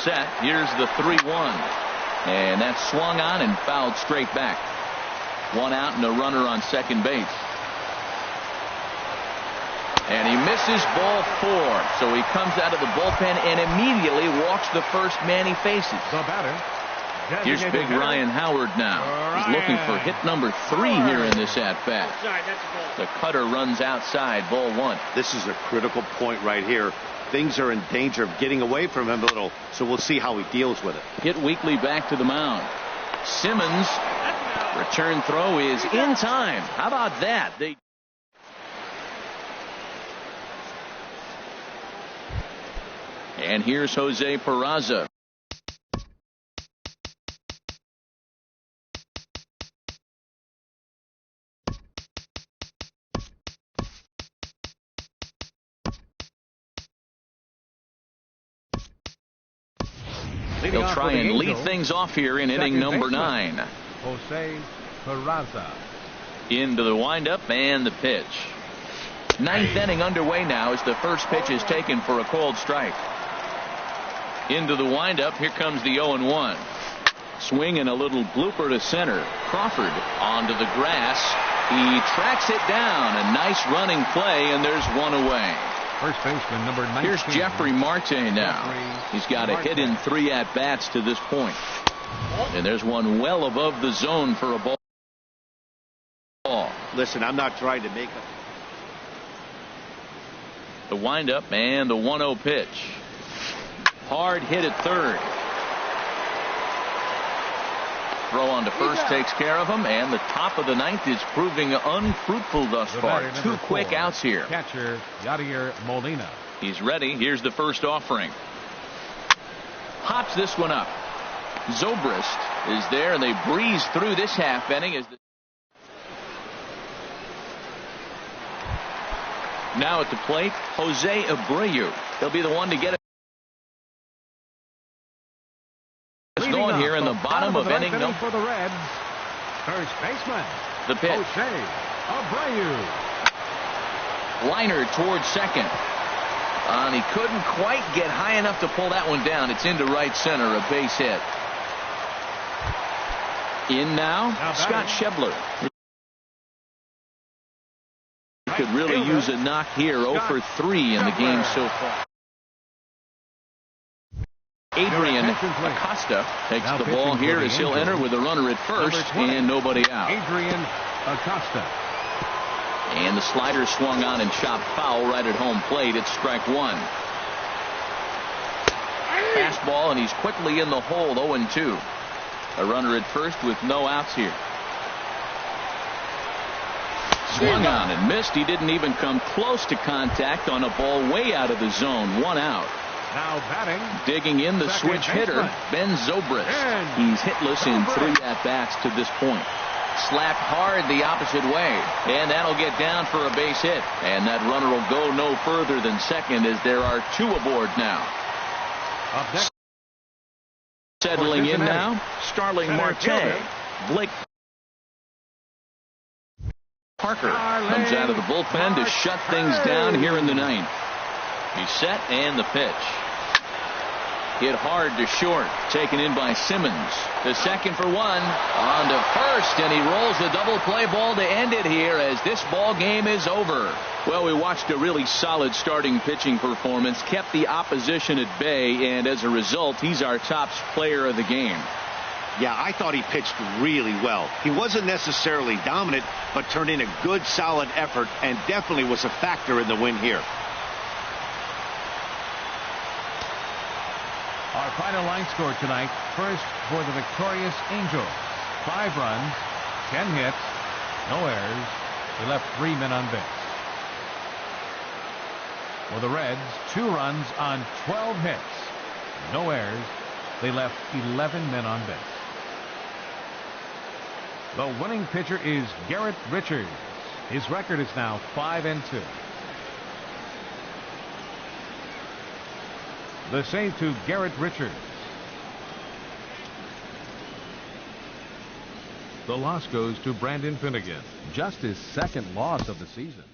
Set. Here's the 3-1. And that's swung on and fouled straight back. 1 out and a runner on second base. And he misses ball 4. So he comes out of the bullpen and immediately walks the first man he faces. The batter. Here's big Ryan Howard now. He's looking for hit number 3 here in this at-bat. The cutter runs outside, ball 1. This is a critical point right here. Things are in danger of getting away from him a little, so we'll see how he deals with it. Hit weekly back to the mound. Simmons, return throw is in time. How about that? And here's Jose Peraza. He'll try and lead things off here in inning number 9. Jose Peraza. Into the windup and the pitch. 9th inning underway now as the first pitch is taken for a called strike. Into the windup. Here comes the 0-1. Swing and a little blooper to center. Crawford onto the grass. He tracks it down. A nice running play, and there's 1 away. First baseman number 19. Here's Jeffrey Marte now. He's got a hit in 3 at-bats to this point. And there's one well above the zone for a ball. Listen, I'm not trying to make a... The windup and the 1-0 pitch. Hard hit at third. Throw on to first takes care of him, and the top of the 9th is proving unfruitful thus far. 2 quick outs here. Catcher Yadier Molina. He's ready. Here's the first offering. Hops this one up. Zobrist is there, and they breeze through this half inning. Now at the plate, Jose Abreu. He'll be the one to get it going here in the bottom of inning number. For the Reds, first baseman. The pitch. Jose Abreu. Liner towards second. And he couldn't quite get high enough to pull that one down. It's into right center, a base hit. In now Scott Schebler. He could really use a knock here. 0 for 3 in the game so far. Adrian Acosta takes the ball here as he'll enter with a runner at first and nobody out. Adrian Acosta. And the slider swung on and chopped foul right at home plate. It's strike 1. Fastball, and he's quickly in the hole. 0-2. A runner at first with no outs here. Swung on and missed. He didn't even come close to contact on a ball way out of the zone. 1 out. Now batting. Digging in the switch hitter, Ben Zobrist. He's hitless in 3 at-bats to this point. Slapped hard the opposite way, and that'll get down for a base hit. And that runner will go no further than second as there are 2 aboard now. Settling in now, Starling Marte. Blake Parker comes out of the bullpen to shut things down here in the 9th. He's set, and the pitch. Hit hard to short. Taken in by Simmons. The second for 1. On to first, and he rolls the double play ball to end it here as this ball game is over. Well, we watched a really solid starting pitching performance. Kept the opposition at bay, and as a result, he's our top player of the game. Yeah, I thought he pitched really well. He wasn't necessarily dominant, but turned in a good, solid effort and definitely was a factor in the win here. Our final line score tonight. First for the victorious Angels. 5 runs, 10 hits, no errors. They left 3 men on base. For the Reds, 2 runs on 12 hits, no errors. They left 11 men on base. The winning pitcher is Garrett Richards. His record is now 5-2. The save to Garrett Richards. The loss goes to Brandon Finnegan. Just his second loss of the season.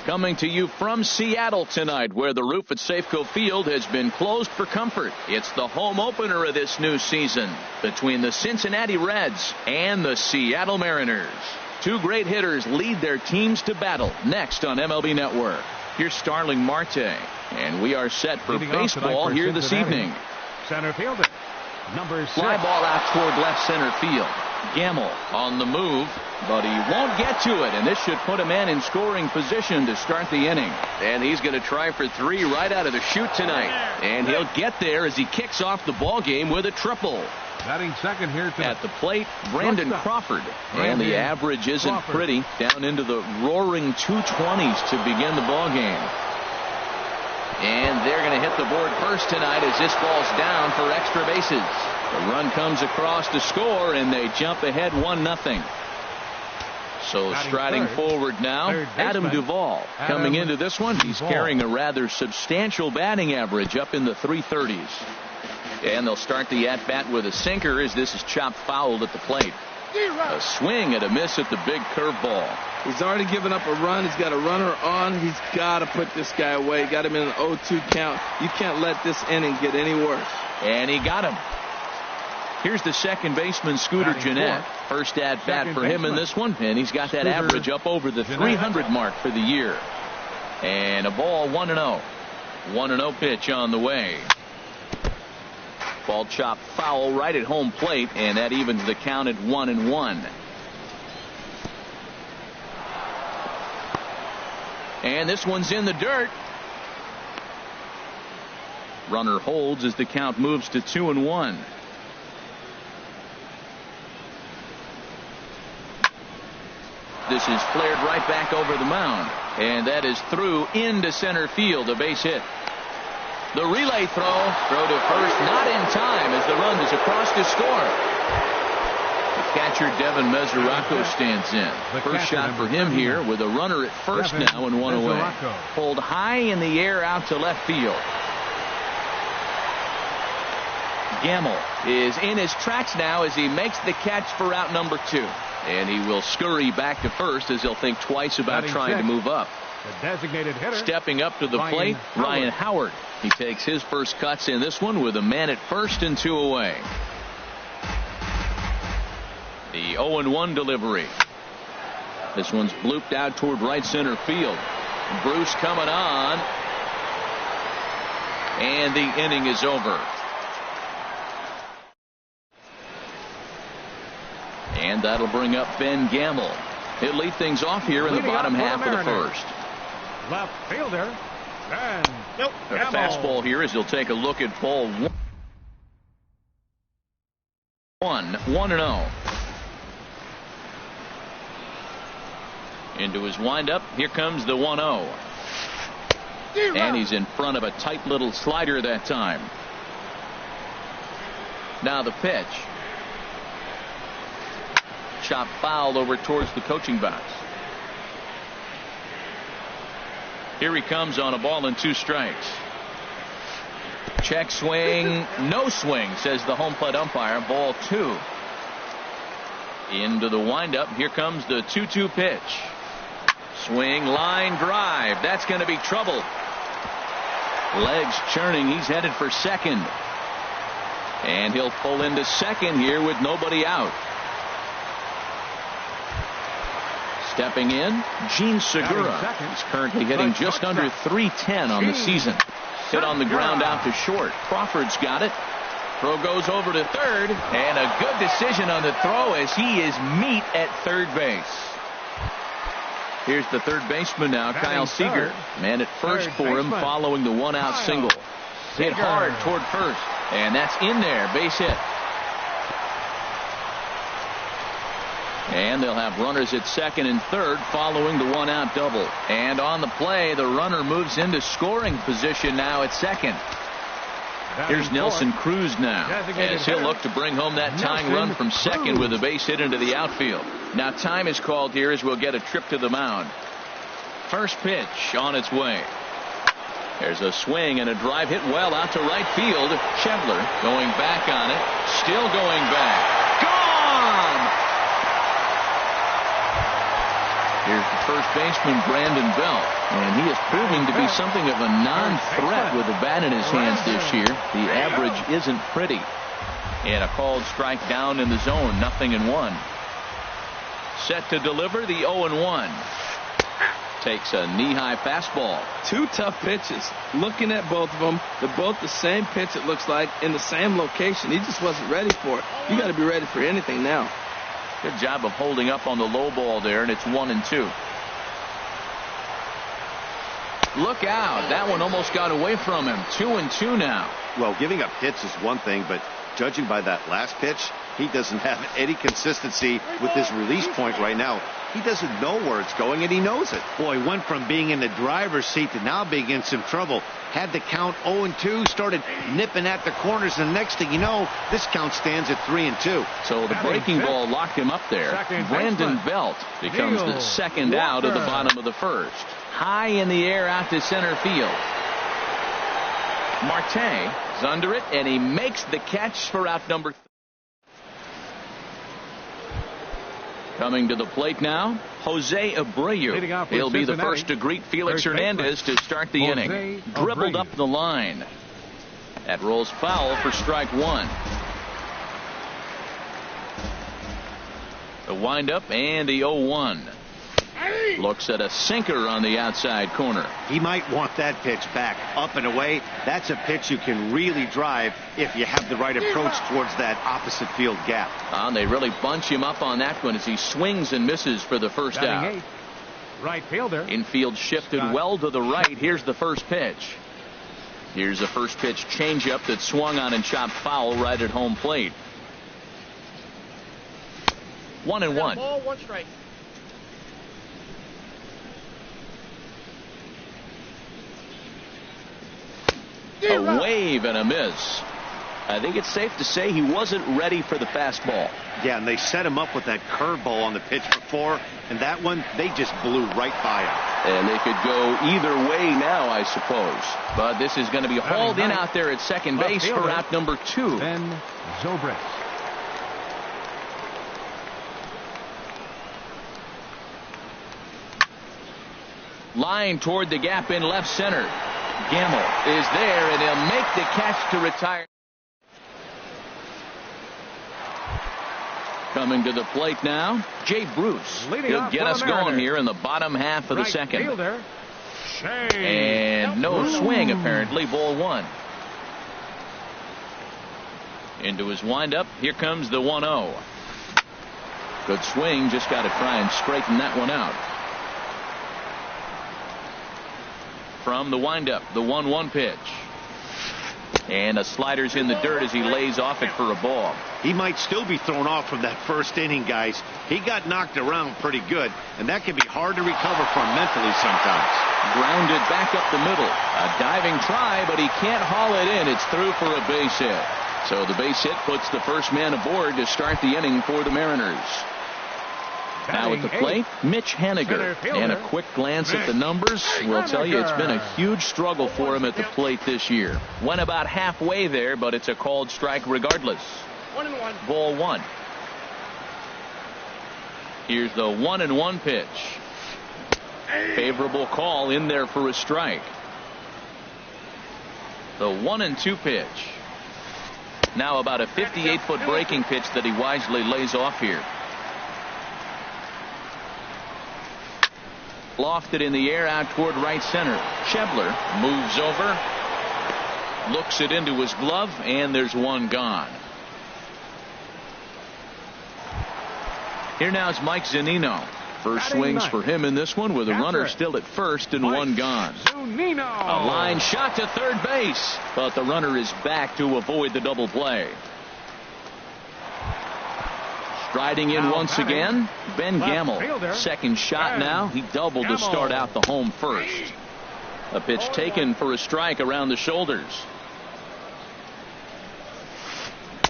Coming to you from Seattle tonight, where the roof at Safeco Field has been closed for comfort. It's the home opener of this new season between the Cincinnati Reds and the Seattle Mariners. Two great hitters lead their teams to battle. Next on MLB Network, here's Starling Marte, and we are set for baseball here this evening. Center fielder, number 6. Fly ball out toward left center field. Gamble on the move, but he won't get to it, and this should put a man in scoring position to start the inning. And he's going to try for 3 right out of the chute tonight, and he'll get there as he kicks off the ball game with a triple. Batting second here at the plate, Brandon Crawford, and the average isn't pretty, down into the roaring 220s to begin the ball game. And they're going to hit the board first tonight as this falls down for extra bases. The run comes across to score, and they jump ahead 1-0. So striding forward now, Adam Duvall. Coming into this one, he's carrying a rather substantial batting average up in the 330s. And they'll start the at-bat with a sinker as this is chopped fouled at the plate. A swing and a miss at the big curveball. He's already given up a run. He's got a runner on. He's got to put this guy away. Got him in an 0-2 count. You can't let this inning get any worse. And he got him. Here's the second baseman, Scooter Gennett. First at-bat for him in this one, and he's got that average up over the 300 mark for the year. And a ball, 1-0. 1-0 pitch on the way. Ball chopped foul right at home plate, and that evens the count at 1-1. And this one's in the dirt. Runner holds as the count moves to 2-1. This is flared right back over the mound, and that is through into center field, a base hit. The relay throw to first, not in time as the run is across to score. The catcher Devin Mesoraco stands in. First shot for him here with a runner at first now and 1 away. Pulled high in the air out to left field. Gamble is in his tracks now as he makes the catch for out number 2. And he will scurry back to first as he'll think twice about trying to move up. The designated hitter. Stepping up to the plate, Ryan Howard. He takes his first cuts in this one with a man at first and 2 away. The 0-1 delivery. This one's blooped out toward right center field. Bruce coming on. And the inning is over. And that'll bring up Ben Gamble. He'll lead things off here in the bottom half of the first. Left fielder. And a fastball here as he'll take a look at ball 1-0. Into his windup. Here comes the 1-0. And he's in front of a tight little slider that time. Now the pitch. Chop foul over towards the coaching box. Here he comes on a ball and 2 strikes. Check swing, no swing, says the home plate umpire. Ball 2. Into the windup. Here comes the 2-2 pitch. Swing, line drive. That's going to be trouble. Legs churning. He's headed for second. And he'll pull into second here with nobody out. Stepping in, Gene Segura. He's currently hitting just under 310 on the season. Hit on the ground out to short. Crawford's got it. Throw goes over to third, and a good decision on the throw as he is meat at third base. Here's the third baseman now, Kyle Seager. Man at first for him following the 1-out single. Hit hard toward first, and that's in there. Base hit. And they'll have runners at second and third following the 1-out double. And on the play, the runner moves into scoring position now at second. Here's Nelson Cruz now, as he'll look to bring home that tying run from second with a base hit into the outfield. Now time is called here as we'll get a trip to the mound. First pitch on its way. There's a swing and a drive hit well out to right field. Schebler going back on it. Still going back. Gone! Here's the first baseman, Brandon Belt, and he is proving to be something of a non-threat with the bat in his hands this year. The average isn't pretty. And a called strike down in the zone, 0-1. Set to deliver the 0-1. Takes a knee-high fastball. Two tough pitches. Looking at both of them, they're both the same pitch, it looks like, in the same location. He just wasn't ready for it. You got to be ready for anything now. Good job of holding up on the low ball there, and it's 1-2. Look out. That one almost got away from him. 2-2 now. Well, giving up hits is one thing, but judging by that last pitch, he doesn't have any consistency with his release point right now. He doesn't know where it's going, and he knows it. Boy, went from being in the driver's seat to now being in some trouble. Had the count 0-2, started nipping at the corners, and the next thing you know, this count stands at 3-2. So the breaking ball locked him up there. Brandon Belt becomes the second out of the bottom of the first. High in the air out to center field. Marte is under it, and he makes the catch for out number 3. Coming to the plate now, Jose Abreu. He'll be the first to greet Felix Hernandez to start the inning. Dribbled up the line. That rolls foul for strike one. The windup and the 0-1. Looks at a sinker on the outside corner. He might want that pitch back, up and away. That's a pitch you can really drive if you have the right approach towards that opposite field gap. They really bunch him up on that one as he swings and misses for the first out. Right fielder. Infield shifted well to the right. Here's the first pitch. Here's the first pitch changeup that swung on and chopped foul right at home plate. 1-1. Ball, one strike. A wave and a miss. I think it's safe to say he wasn't ready for the fastball. Yeah, and they set him up with that curveball on the pitch before, and that one, they just blew right by him. And they could go either way now, I suppose. But this is going to be hauled in out there at second base for out number 2. Ben Zobrist. Line toward the gap in left center. Gamble is there, and he'll make the catch to retire. Coming to the plate now, Jay Bruce. He'll get us going here in the bottom half of the second. Fielder, and no swing, apparently. Ball one. Into his windup. Here comes the 1-0. Good swing. Just got to try and straighten that one out. From the windup, the 1-1 pitch. And a slider's in the dirt as he lays off it for a ball. He might still be thrown off from that first inning, guys. He got knocked around pretty good, and that can be hard to recover from mentally sometimes. Grounded back up the middle. A diving try, but he can't haul it in. It's through for a base hit. So the base hit puts the first man aboard to start the inning for the Mariners. Now at the plate, Mitch Haniger. And a quick glance at the numbers will tell you it's been a huge struggle for him at the plate this year. Went about halfway there, but it's a called strike regardless. 1-1. Ball one. Here's the 1-1 pitch. Favorable call in there for a strike. The 1-2 pitch. Now about a 58-foot breaking pitch that he wisely lays off here. Lofted in the air out toward right center. Schebler moves over, looks it into his glove, and there's one gone. Here now is Mike Zunino. First swings for him in this one with a runner still at first and one gone. A line shot to third base, but the runner is back to avoid the double play. Striding in once again, Ben Gamble. Second shot now. He doubled to start out the home first. A pitch taken for a strike around the shoulders.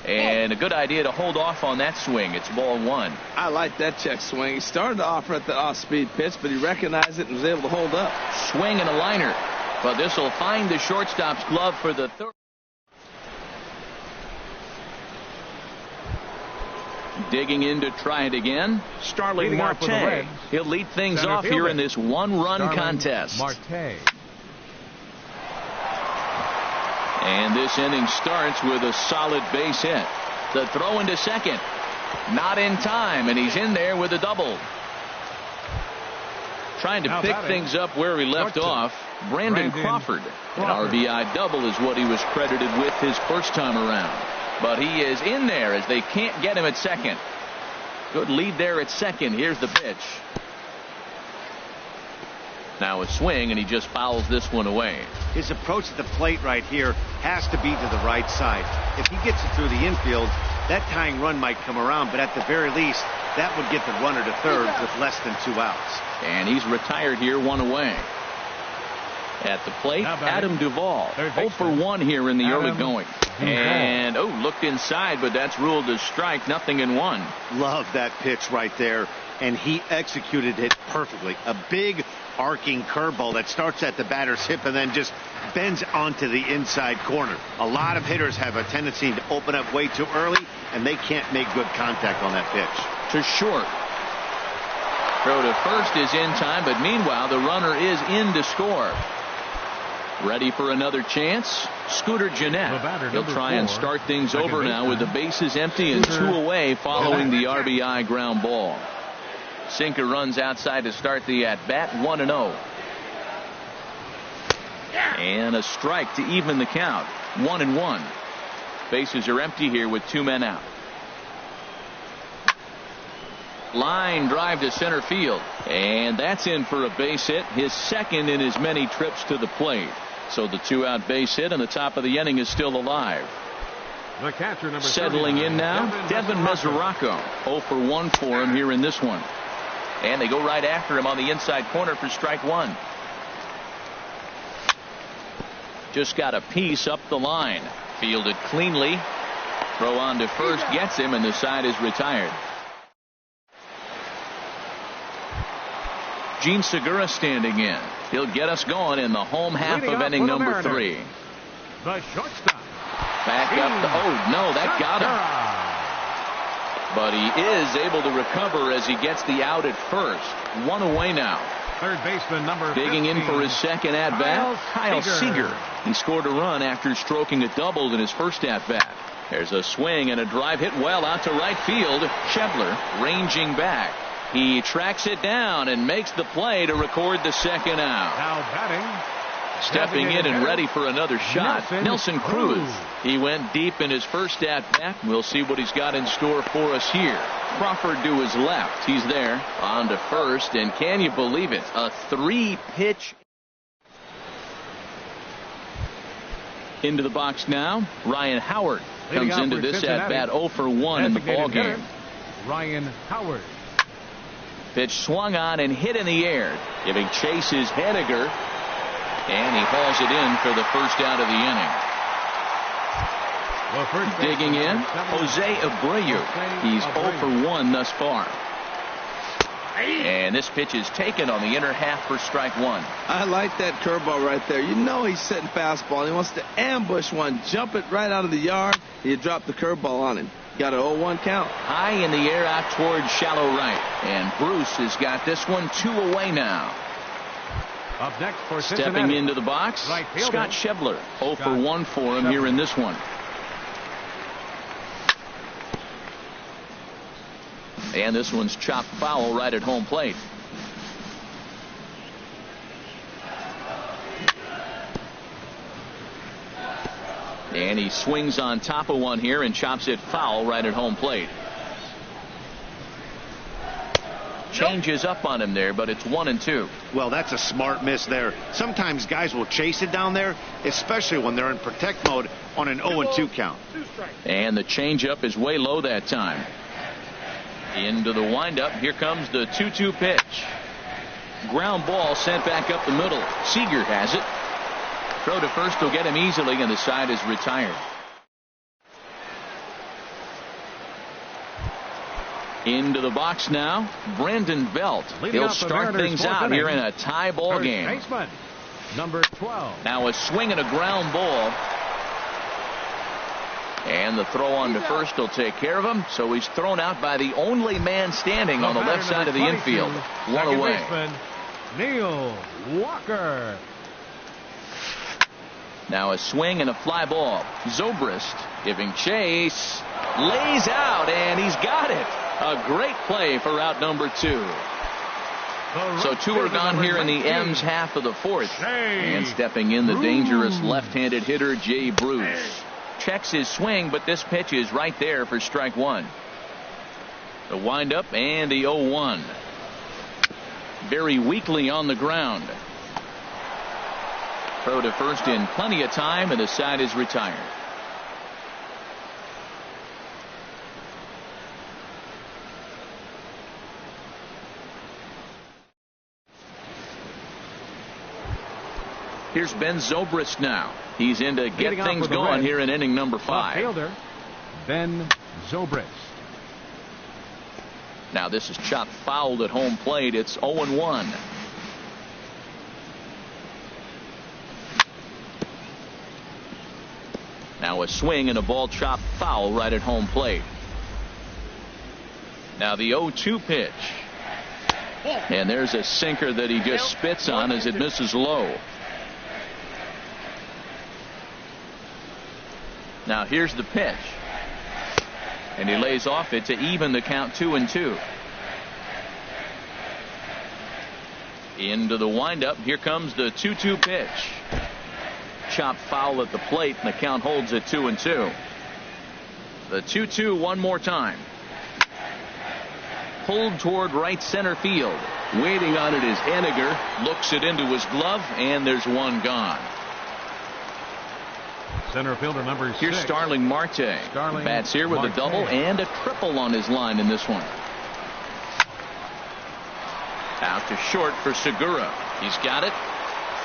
And a good idea to hold off on that swing. It's ball one. I like that check swing. He started off at the off-speed pitch, but he recognized it and was able to hold up. Swing and a liner. But this will find the shortstop's glove for the third. Digging in to try it again, Starling Leading off for the Marte. Reds, He'll lead things center off here fielder, in this one-run Starling contest. Marte. And this inning starts with a solid base hit. The throw into second. Not in time, and he's in there with a double. Trying to Now pick batting, things up where he left Norton. off. Brandon Crawford. An RBI double is what he was credited with his first time around. But he is in there as they can't get him at second. Good lead there at second. Here's the pitch. Now a swing, and he just fouls this one away. His approach to the plate right here has to be to the right side. If he gets it through the infield, that tying run might come around, but at the very least, that would get the runner to third with less than 2 outs. And he's retired here, 1 away. At the plate, Adam Duvall. 0 for 1 here in the early going. And, looked inside, but that's ruled as strike, 0-1. Love that pitch right there, and he executed it perfectly. A big arcing curveball that starts at the batter's hip and then just bends onto the inside corner. A lot of hitters have a tendency to open up way too early, and they can't make good contact on that pitch. To short. Throw to first is in time, but meanwhile the runner is in to score. Ready for another chance? Scooter Gennett. He'll try and start things over now with the bases empty and 2 away following the RBI ground ball. Sinker runs outside to start the at-bat, 1-0. And a strike to even the count, 1-1. Bases are empty here with 2 men out. Line drive to center field, and that's in for a base hit, his second in as many trips to the plate. So the 2-out base hit, and the top of the inning is still alive. The catcher, number settling in now, Devin Mesoraco. 0 for 1 for him here in this one. And they go right after him on the inside corner for strike 1. Just got a piece up the line. Fielded cleanly. Throw on to first gets him, and the side is retired. Gene Segura standing in. He'll get us going in the home half of inning number 3. The shortstop. Back up. That got him. But he is able to recover as he gets the out at first. 1 away now. Third baseman number 15. Digging in for his second at bat, Kyle Seager. He scored a run after stroking a double in his first at bat. There's a swing and a drive hit well out to right field. Schebler ranging back. He tracks it down and makes the play to record the second out. Now batting. Stepping in and ready for another shot, Nelson Cruz. He went deep in his first at bat. We'll see what he's got in store for us here. Crawford to his left. He's there on to first, and can you believe it? A 3-pitch. Into the box now. Ryan Howard comes into this at bat 0 for 1 in the ball game. Ryan Howard. Pitch swung on and hit in the air. Giving chase is Henniger. And he hauls it in for the first out of the inning. Digging in, Jose Abreu. He's 0 for 1 thus far. And this pitch is taken on the inner half for strike 1. I like that curveball right there. You know he's setting fastball. He wants to ambush one, jump it right out of the yard. You drop the curveball on him. Got an 0-1 count. High in the air out towards shallow right. And Bruce has got this one 2 away now. Up next for stepping into the box, right Scott Schebler. 0 for 1 for him here in this one. And this one's chopped foul right at home plate. And he swings on top of one here and chops it foul right at home plate. Changes up on him there, but it's 1-2. Well, that's a smart miss there. Sometimes guys will chase it down there, especially when they're in protect mode on an 0-2 count. And the changeup is way low that time. Into the windup. Here comes the 2-2 pitch. Ground ball sent back up the middle. Seager has it. Throw to first will get him easily, and the side is retired. Into the box now, Brandon Belt. He'll start things out here in a tie ball game. Baseman, number 12. Now a swing and a ground ball. And the throw on to first will take care of him. So he's thrown out by the only man standing on the left side of the infield. One away. Neil Walker. Now a swing and a fly ball. Zobrist giving chase. Lays out, and he's got it. A great play for out number 2. So 2 are gone here in the M's half of the 4th. And stepping in, the dangerous left-handed hitter, Jay Bruce. Checks his swing, but this pitch is right there for strike 1. The windup and the 0-1. Very weakly on the ground. Throw to first in plenty of time, and the side is retired. Here's Ben Zobrist now. He's in to get things going here in inning number 5. Fielder Ben Zobrist. Now this is chopped fouled at home plate. It's 0-1. Now a swing and a ball chopped foul right at home plate. Now the 0-2 pitch. And there's a sinker that he just spits on as it misses low. Now here's the pitch. And he lays off it to even the count 2-2. Into the windup. Here comes the 2-2 pitch. Chopped foul at the plate, and the count holds at 2-2. The 2-2 one more time. Pulled toward right center field. Waiting on it is Henniger. Looks it into his glove, and there's one gone. Center fielder number 6. Here's Starling Marte. Bats here with a double and a triple on his line in this one. Out to short for Segura. He's got it.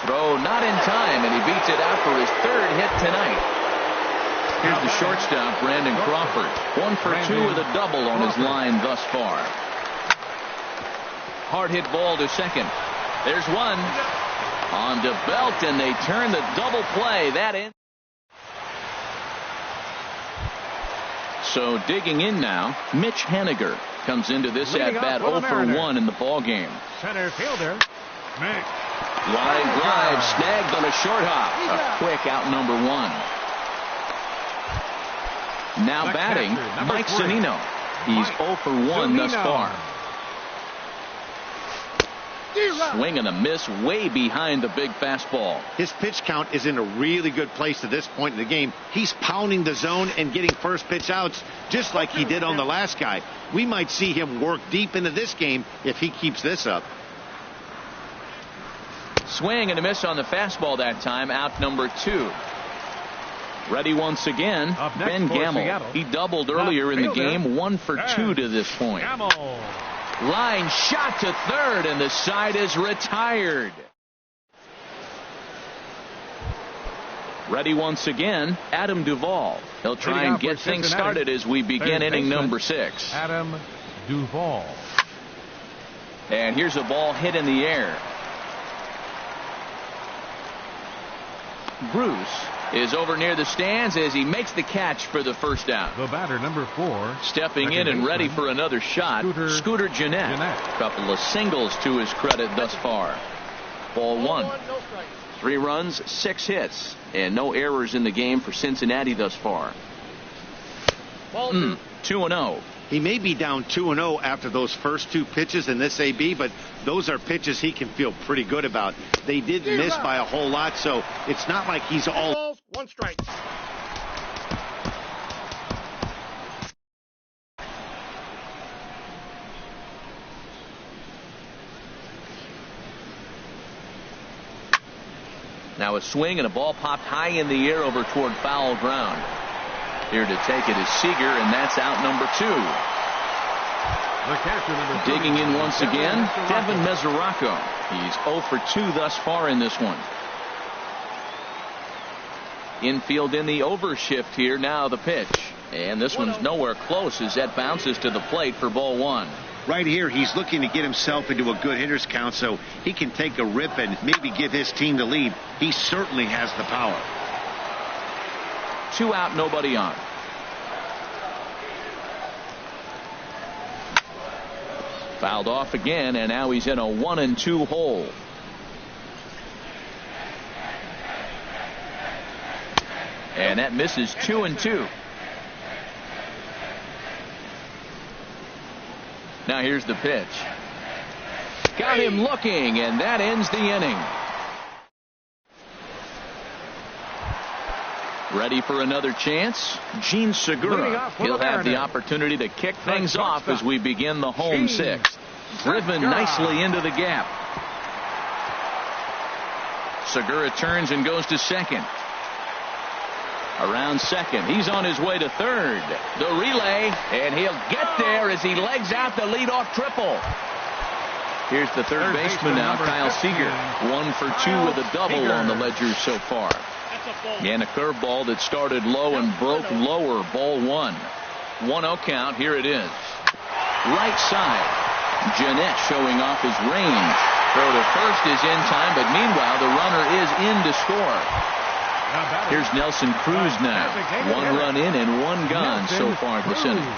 Throw not in time, and he beats it out for his 3rd hit tonight. Here's the shortstop, Brandon Crawford. 1 for 2 with a double on his line thus far. Hard hit ball to second. There's one. On to Belt, and they turn the double play. That in. So digging in now, Mitch Henniger comes into this at-bat 0 for 1 in the ball game. Center fielder Mitch. Line drive snagged on a short hop. A quick out number 1. Now batting, Mike Zunino. He's 0 for 1 thus far. Swing and a miss way behind the big fastball. His pitch count is in a really good place at this point in the game. He's pounding the zone and getting first pitch outs just like he did on the last guy. We might see him work deep into this game if he keeps this up. Swing and a miss on the fastball that time. Out number 2. Ready once again, Ben Gamel. He doubled earlier in the game. 1 for 2 to this point. Line shot to third, and the side is retired. Ready once again, Adam Duvall. He'll try and get things started as we begin inning number 6. Adam Duvall. And here's a ball hit in the air. Bruce is over near the stands as he makes the catch for the first out. The batter, number 4. Stepping in and ready for another shot, Scooter Gennett. Couple of singles to his credit thus far. Ball 1. 3 runs, 6 hits, and no errors in the game for Cincinnati thus far. 2-0. He may be down 2-0 after those first 2 pitches in this AB, but those are pitches he can feel pretty good about. They didn't miss by a whole lot, so it's not like he's all. Balls, 1 strike. Now a swing and a ball popped high in the air over toward foul ground. Here to take it is Seager, and that's out number 2. The catcher, number 3. Digging in once again, Devin Mesoraco. He's 0 for 2 thus far in this one. Infield in the overshift here. Now the pitch. And this one's nowhere close as that bounces to the plate for ball 1. Right here, he's looking to get himself into a good hitter's count so he can take a rip and maybe give his team the lead. He certainly has the power. 2 out, nobody on. Fouled off again, and now he's in a 1-2 hole. And that misses 2-2. Now here's the pitch. Got him looking, and that ends the inning. Ready for another chance? Gene Segura. He'll have the opportunity to kick things off as we begin the home sixth. Driven nicely into the gap. Segura turns and goes to second. Around second. He's on his way to third. The relay, and he'll get there as he legs out the leadoff triple. Here's the third baseman now, Kyle Seager. 1 for 2 with a double on the ledger so far. And a curveball that started low and broke lower. Ball 1. 1-0 count. Here it is. Right side. Jeanette showing off his range. Throw to first is in time, but meanwhile the runner is in to score. Here's Nelson Cruz now. 1 run in and 1 gone so far this inning.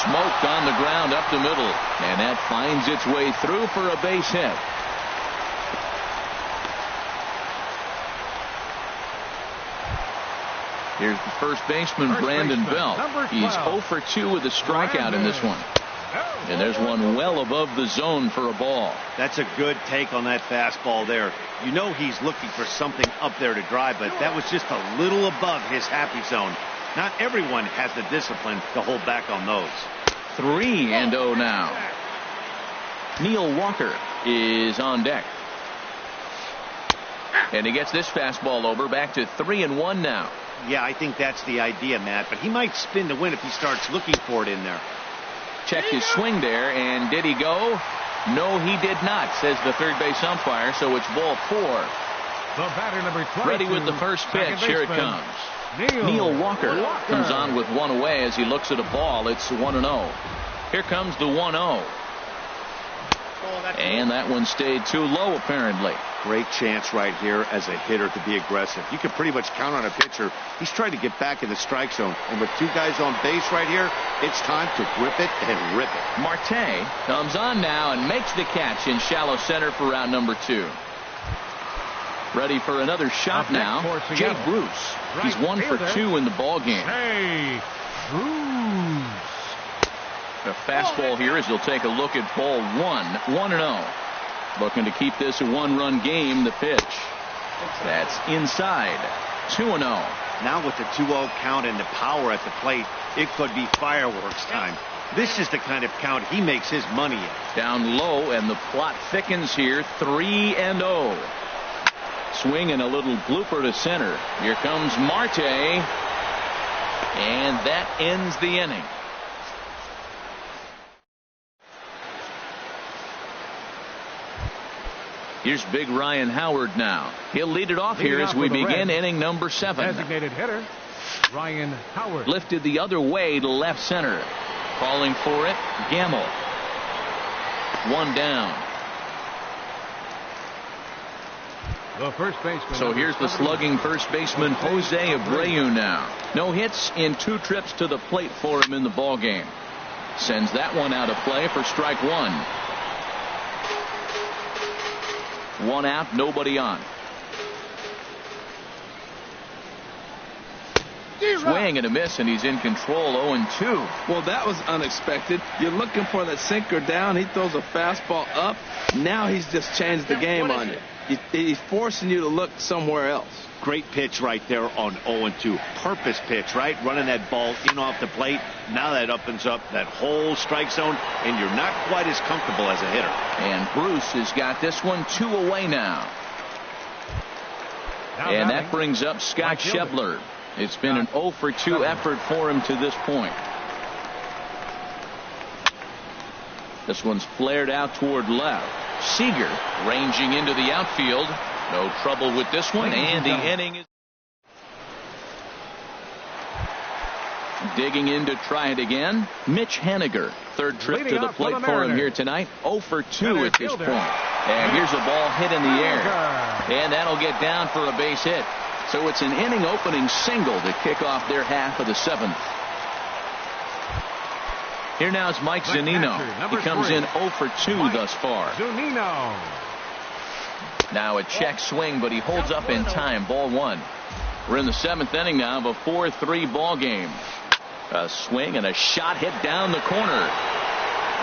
Smoked on the ground up the middle, and that finds its way through for a base hit. Here's the first baseman, Brandon Belt. He's 0 for 2 with a strikeout in this one. And there's one well above the zone for a ball. That's a good take on that fastball there. You know he's looking for something up there to drive, but that was just a little above his happy zone. Not everyone has the discipline to hold back on those. 3-0 now. Neil Walker is on deck. And he gets this fastball over, back to 3-1 now. Yeah, I think that's the idea, Matt, but he might spin to win if he starts looking for it in there. Checked his swing there, and did he go? No, he did not, says the third base umpire, so it's ball 4. The batter, number 22, ready with the first pitch. Here it comes. Neil Walker comes on with 1 away as he looks at a ball. It's 1-0. Here comes the 1-0. And that one stayed too low, apparently. Great chance right here as a hitter to be aggressive. You can pretty much count on a pitcher. He's trying to get back in the strike zone. And with 2 guys on base right here, it's time to grip it and rip it. Marte comes on now and makes the catch in shallow center for round number 2. Ready for another shot now. Jay Bruce. He's 1 for 2 in the ball game. Hey, Bruce. A fastball here as he'll take a look at ball 1. 1-0. Looking to keep this a 1-run game. The pitch. That's inside. 2-0. Now with the 2-0 count and the power at the plate, it could be fireworks time. This is the kind of count he makes his money in. Down low, and the plot thickens here. 3-0. Swing and a little blooper to center. Here comes Marte. And that ends the inning. Here's big Ryan Howard now. He'll lead it off here as we begin inning number 7. Designated hitter, Ryan Howard. Lifted the other way to left center. Calling for it, Gamble. 1 down. The first baseman. So here's the slugging first baseman, Jose Abreu now. No hits in 2 trips to the plate for him in the ball game. Sends that one out of play for strike 1. 1 out, nobody on. Swing and a miss, and he's in control. 0-2. Well, that was unexpected. You're looking for the sinker down. He throws a fastball up. Now he's just changed the game on you. He's forcing you to look somewhere else. Great pitch right there on 0-2. Purpose pitch, right? Running that ball in off the plate. Now that opens up that whole strike zone, and you're not quite as comfortable as a hitter. And Bruce has got this one 2 away now. And that brings up Scott Schebler. It's been an 0 for 2 effort for him to this point. This one's flared out toward left. Seager ranging into the outfield. No trouble with this one, and the inning is digging in to try it again. Mitch Haniger, third trip to the plate for him here tonight. 0 for 2 at this point. And here's a ball hit in the air. And that'll get down for a base hit. So it's an inning opening single to kick off their half of the 7th. Here now is Mike Zunino. He comes in 0 for 2 thus far. Zunino. Now a check swing, but he holds up in time. Ball 1. We're in the 7th inning now of a 4-3 ball game. A swing and a shot hit down the corner.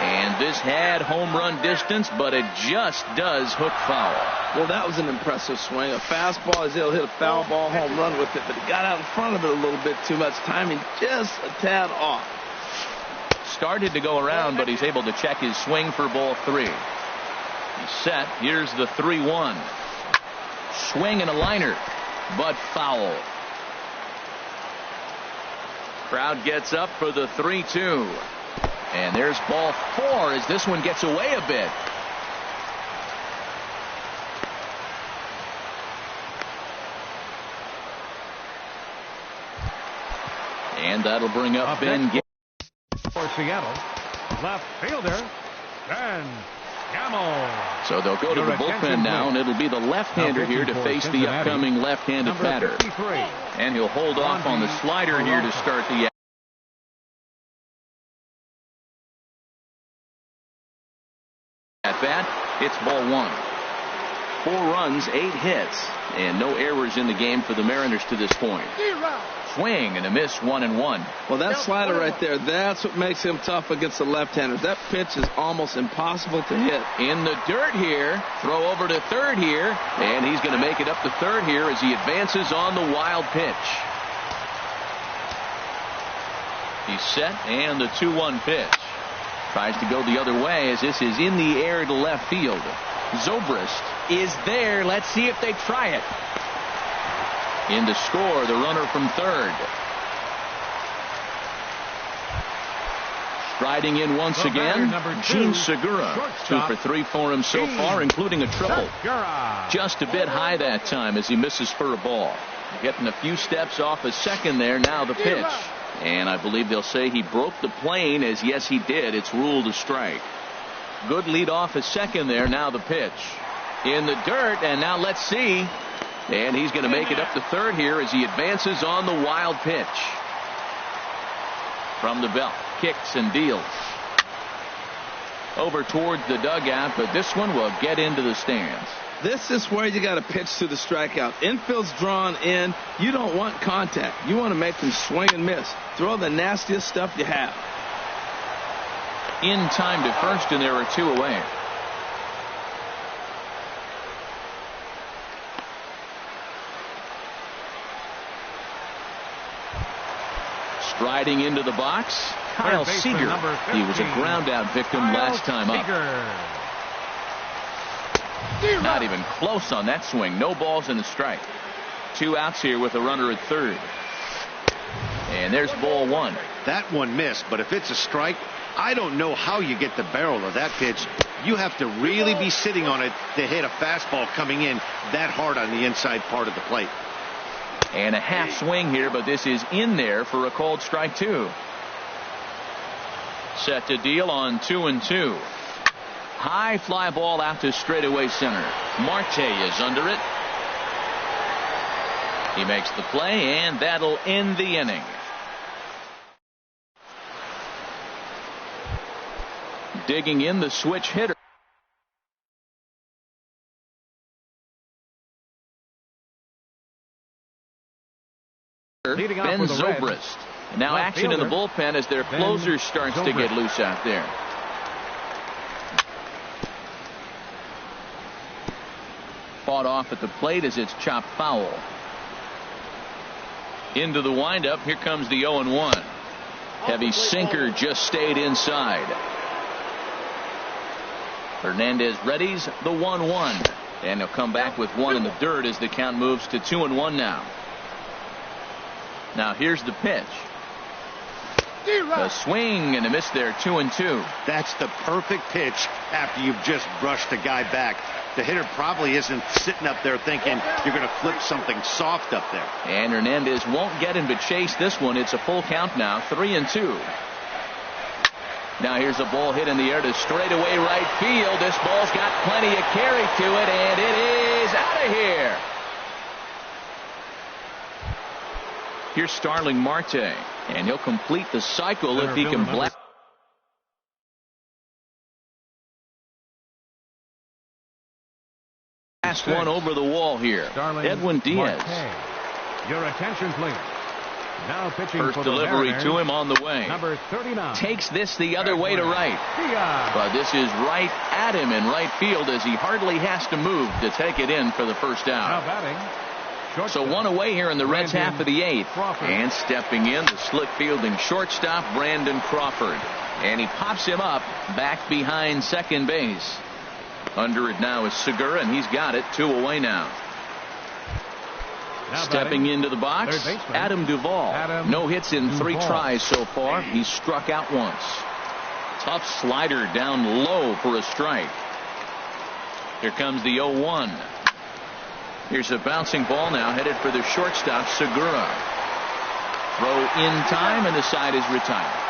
And this had home run distance, but it just does hook foul. Well, that was an impressive swing. A fastball, he's able to hit a foul ball home run with it, but he got out in front of it a little bit too much. Timing just a tad off. Started to go around, but he's able to check his swing for ball 3. He's set. Here's the 3-1. Swing and a liner, but foul. Crowd gets up for the 3-2. And there's ball 4 as this one gets away a bit. And that'll bring up Ben for Seattle. Left fielder, Ben Gamel. So they'll go to the bullpen now, and it'll be the left-hander here to face the upcoming left-handed batter. And he'll hold off on the slider here to start the at bat. It's ball 1. 4 runs, 8 hits, and no errors in the game for the Mariners to this point. Swing and a miss, 1-1. Well, that slider right there, that's what makes him tough against the left-handers. That pitch is almost impossible to hit. In the dirt here, throw over to third here, and he's going to make it up to third here as he advances on the wild pitch. He's set, and the 2-1 pitch. Tries to go the other way as this is in the air to left field. Zobrist is there. Let's see if they try it. In to score, the runner from third. Striding in once again, Gene Segura. 2 for 3 for him so far, including a triple. Just a bit high that time as he misses for a ball. Getting a few steps off a second there. Now the pitch. And I believe they'll say he broke the plane, as yes he did. It's ruled a strike. Good lead off a second there. Now the pitch. In the dirt, and now let's see. And he's going to make it up to third here as he advances on the wild pitch. From the belt, kicks and deals. Over towards the dugout, but this one will get into the stands. This is where you got to pitch to the strikeout. Infield's drawn in. You don't want contact. You want to make them swing and miss. Throw the nastiest stuff you have. In time to first, and there are 2 away. Striding into the box, Kyle Seager. He was a ground-out victim last time up. Not even close on that swing. No balls and a strike. 2 outs here with a runner at third. And there's ball 1. That one missed, but if it's a strike, I don't know how you get the barrel of that pitch. You have to really be sitting on it to hit a fastball coming in that hard on the inside part of the plate. And a half swing here, but this is in there for a called strike 2. Set to deal on 2-2. High fly ball out to straightaway center. Marte is under it. He makes the play, and that'll end the inning. Digging in, the switch hitter. Ben Zobrist. Now action in the bullpen as their closer starts to get loose out there. Fought off at the plate as it's chopped foul. Into the windup. Here comes the 0-1. Heavy sinker just stayed inside. Hernandez readies the 1-1. And he'll come back with 1 in the dirt as the count moves to 2-1 now. Now here's the pitch. A swing and a miss there, 2-2. That's the perfect pitch after you've just brushed a guy back. The hitter probably isn't sitting up there thinking you're going to flip something soft up there. And Hernandez won't get him to chase this one. It's a full count now, 3-2. Now here's a ball hit in the air to straightaway right field. This ball's got plenty of carry to it, and it is out of here. Here's Starling Marte, and he'll complete the cycle if he can blast. last one over the wall here. Edwin Diaz. Your attention, please. Now pitching First for the delivery Mariners, to him on the way. number 39. Takes this the other way to right. Diaz. But this is right at him in right field as he hardly has to move to take it in for the first Now out. batting. So one away here in the Reds' half of the 8th. Crawford. And stepping in, the slick fielding shortstop, Brandon Crawford. And he pops him up back behind second base. Under it now is Segura, and he's got it. 2 away now. Stepping into the box, Adam Duvall. No hits in 3 tries so far. He's struck out once. Tough slider down low for a strike. Here comes the 0-1. Here's a bouncing ball now headed for the shortstop, Segura. Throw in time, and the side is retired.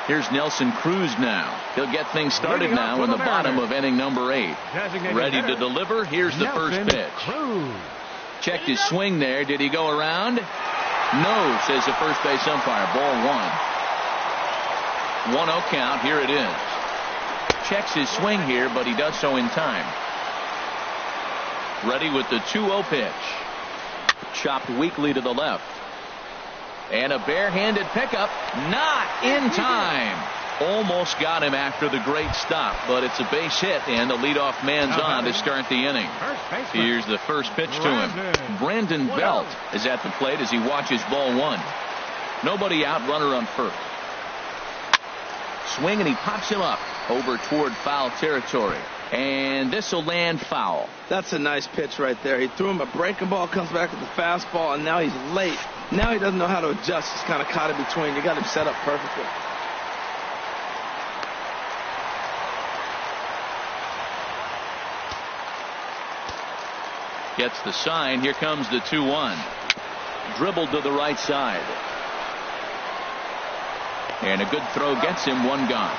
Here's Nelson Cruz now. He'll get things started now in the bottom of inning number 8. Ready to deliver. Here's the first pitch. Checked his swing there. Did he go around? No, says the first base umpire. Ball 1. 1-0 count. Here it is. Checks his swing here, but he does so in time. Ready with the 2-0 pitch. Chopped weakly to the left. And a barehanded pickup. Not in time. Almost got him after the great stop, but it's a base hit, and the leadoff man's on to start the inning. Here's the first pitch to him. Brandon Belt is at the plate as he watches ball 1. Nobody out, runner on first. Swing, and he pops him up over toward foul territory. And this will land foul. That's a nice pitch right there. He threw him a breaking ball, comes back with the fastball, and now he's late. Now he doesn't know how to adjust. He's kind of caught in between. You got him set up perfectly. Gets the sign. Here comes the 2-1. Dribbled to the right side. And a good throw gets him. 1 gone.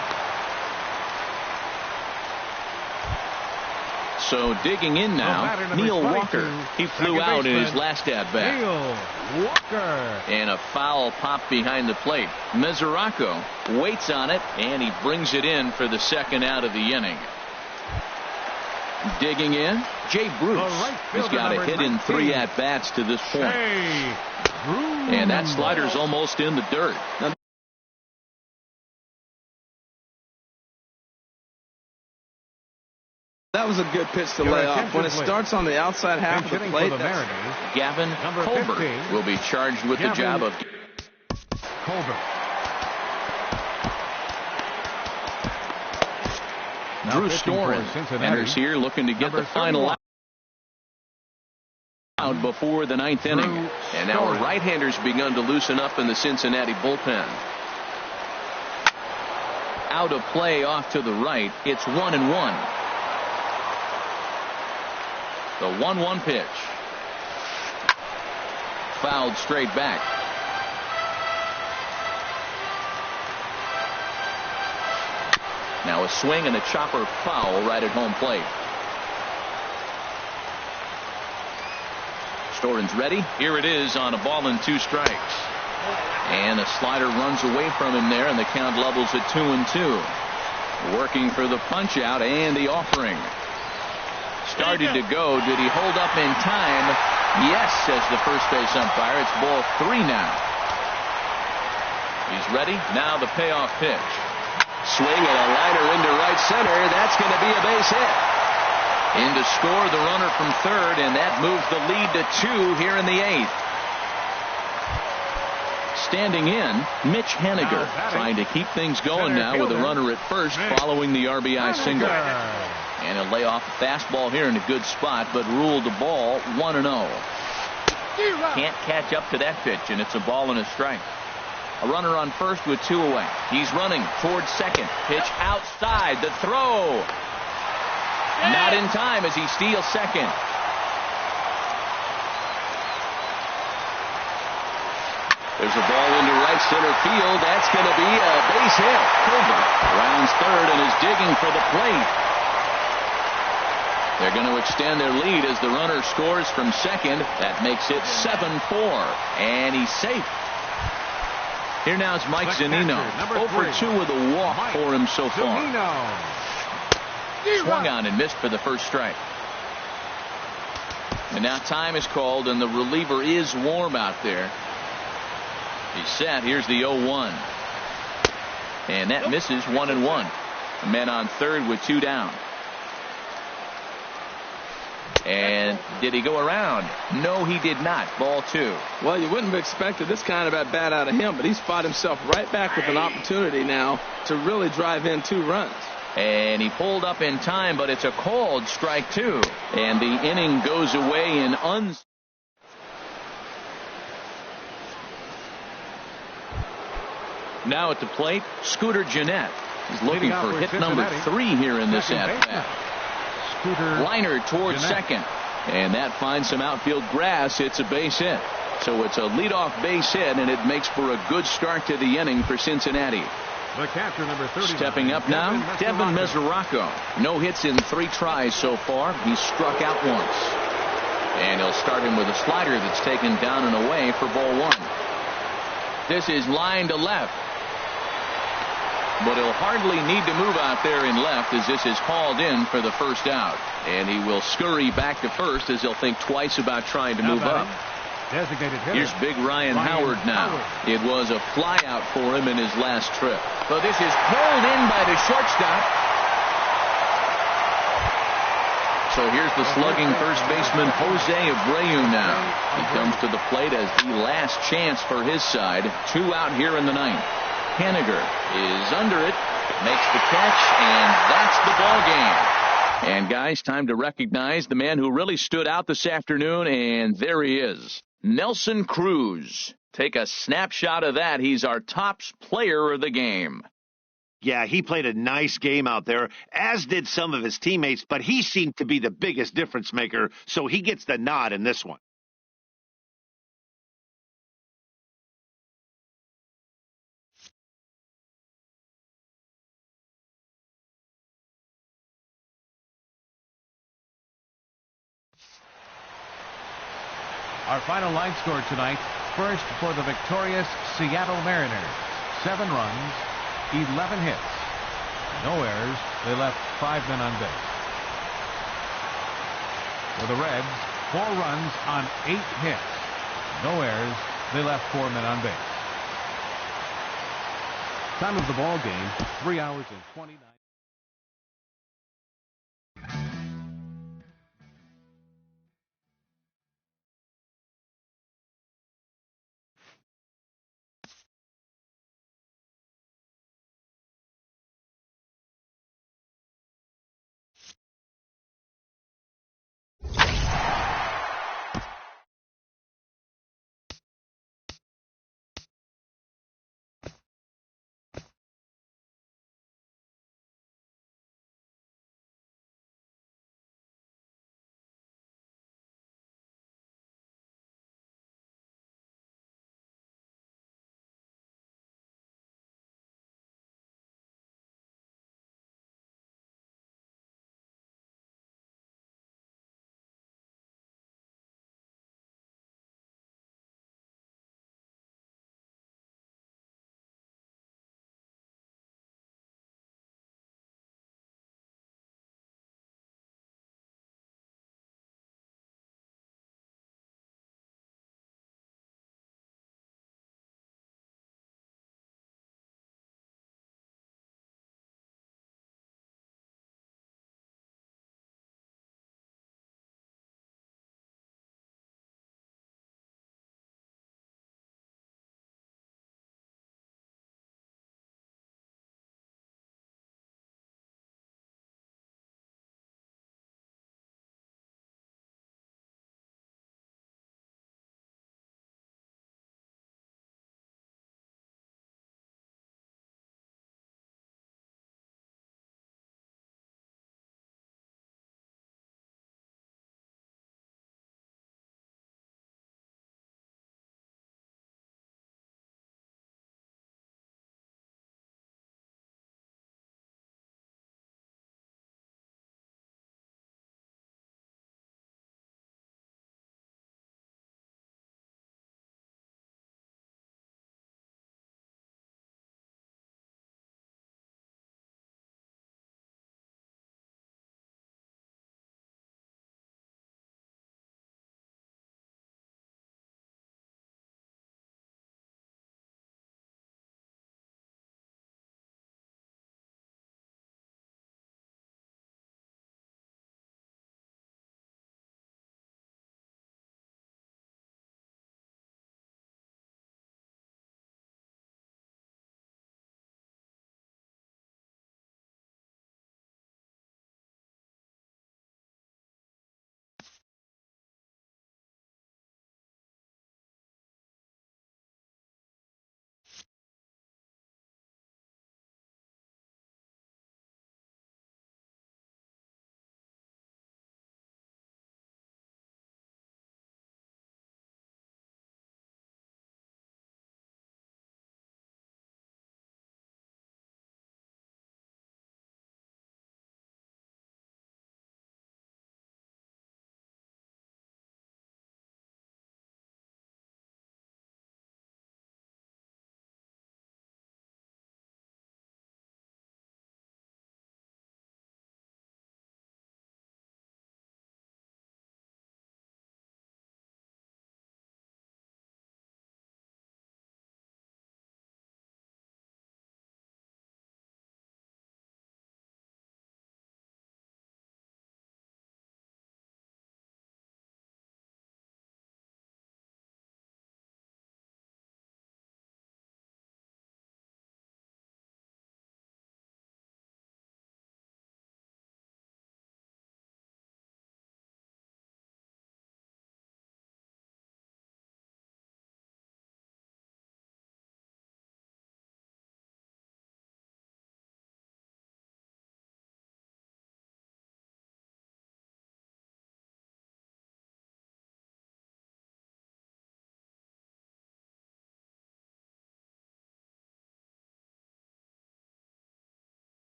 So digging in now, Neil Walker. He flew out in his last at-bat. Neil Walker. And a foul pop behind the plate. Mesoraco waits on it, and he brings it in for the second out of the inning. Digging in, Jay Bruce. He's got a hit in 3 at-bats to this point. And that slider's almost in the dirt. That was a good pitch to lay off. When it starts on the outside half of the plate, Gavin Colbert will be charged with the job of Colbert. Drew Storen enters here looking to get the final out before the 9th inning. And now our right-handers begun to loosen up in the Cincinnati bullpen. Out of play off to the right. It's 1-1. The 1-1 pitch. Fouled straight back. Now a swing and a chopper foul right at home plate. Storen's ready. Here it is on a ball and 2 strikes. And a slider runs away from him there, and the count levels at 2-2. Working for the punch out and the offering. Started to go. Did he hold up in time? Yes, says the first base umpire. It's ball 3 now. He's ready. Now the payoff pitch. Swing and a liner into right center. That's going to be a base hit. In to score the runner from third, and that moves the lead to 2 here in the 8th. Standing in, Mitch Haniger, trying to keep things going now with a runner at first following the RBI single. And he'll lay off a fastball here in a good spot, but ruled the ball 1-0. Can't catch up to that pitch, and it's a ball and a strike. A runner on first with 2 away. He's running towards second. Pitch outside. The throw. Not in time as he steals second. There's a ball into right center field. That's going to be a base hit. Colbert rounds third and is digging for the plate. They're going to extend their lead as the runner scores from second. That makes it 7-4. And he's safe. Here now is Mike Zunino. 0 for 2 with a walk for him so far. Swung on and missed for the first strike. And now time is called, and the reliever is warm out there. He's set. Here's the 0-1. And that misses 1-1. Men on third with 2 down. And did he go around? No, he did not. Ball 2. Well, you wouldn't have expected this kind of at bat out of him, but he's fought himself right back with an opportunity now to really drive in 2 runs. And he pulled up in time, but it's a called strike 2. And the inning goes away in Now at the plate, Scooter Gennett is looking for hit number 3 here in this at-bat. Liner towards second, and that finds some outfield grass. It's a base hit. So it's a leadoff base hit, and it makes for a good start to the inning for Cincinnati. The catcher, number 39. Stepping up now, Devin Mesoraco. No hits in 3 tries so far. He's struck out once. And he'll start him with a slider that's taken down and away for ball 1. This is line to left. But he'll hardly need to move out there in left, as this is hauled in for the first out. And he will scurry back to first, as he'll think twice about trying to move up. Designated hitter. Here's big Ryan Howard now. It was a flyout for him in his last trip. But this is pulled in by the shortstop. So here's the slugging first baseman Jose Abreu now. He comes to the plate as the last chance for his side. 2 out here in the 9th. Henniger is under it, makes the catch, and that's the ball game. And guys, time to recognize the man who really stood out this afternoon, and there he is, Nelson Cruz. Take a snapshot of that. He's our top player of the game. Yeah, he played a nice game out there, as did some of his teammates, but he seemed to be the biggest difference maker, so he gets the nod in this one. Our final line score tonight. First for the victorious Seattle Mariners. 7 runs, 11 hits. No errors. They left 5 men on base. For the Reds, 4 runs on 8 hits. No errors. They left 4 men on base. Time of the ball game, 3 hours and 29.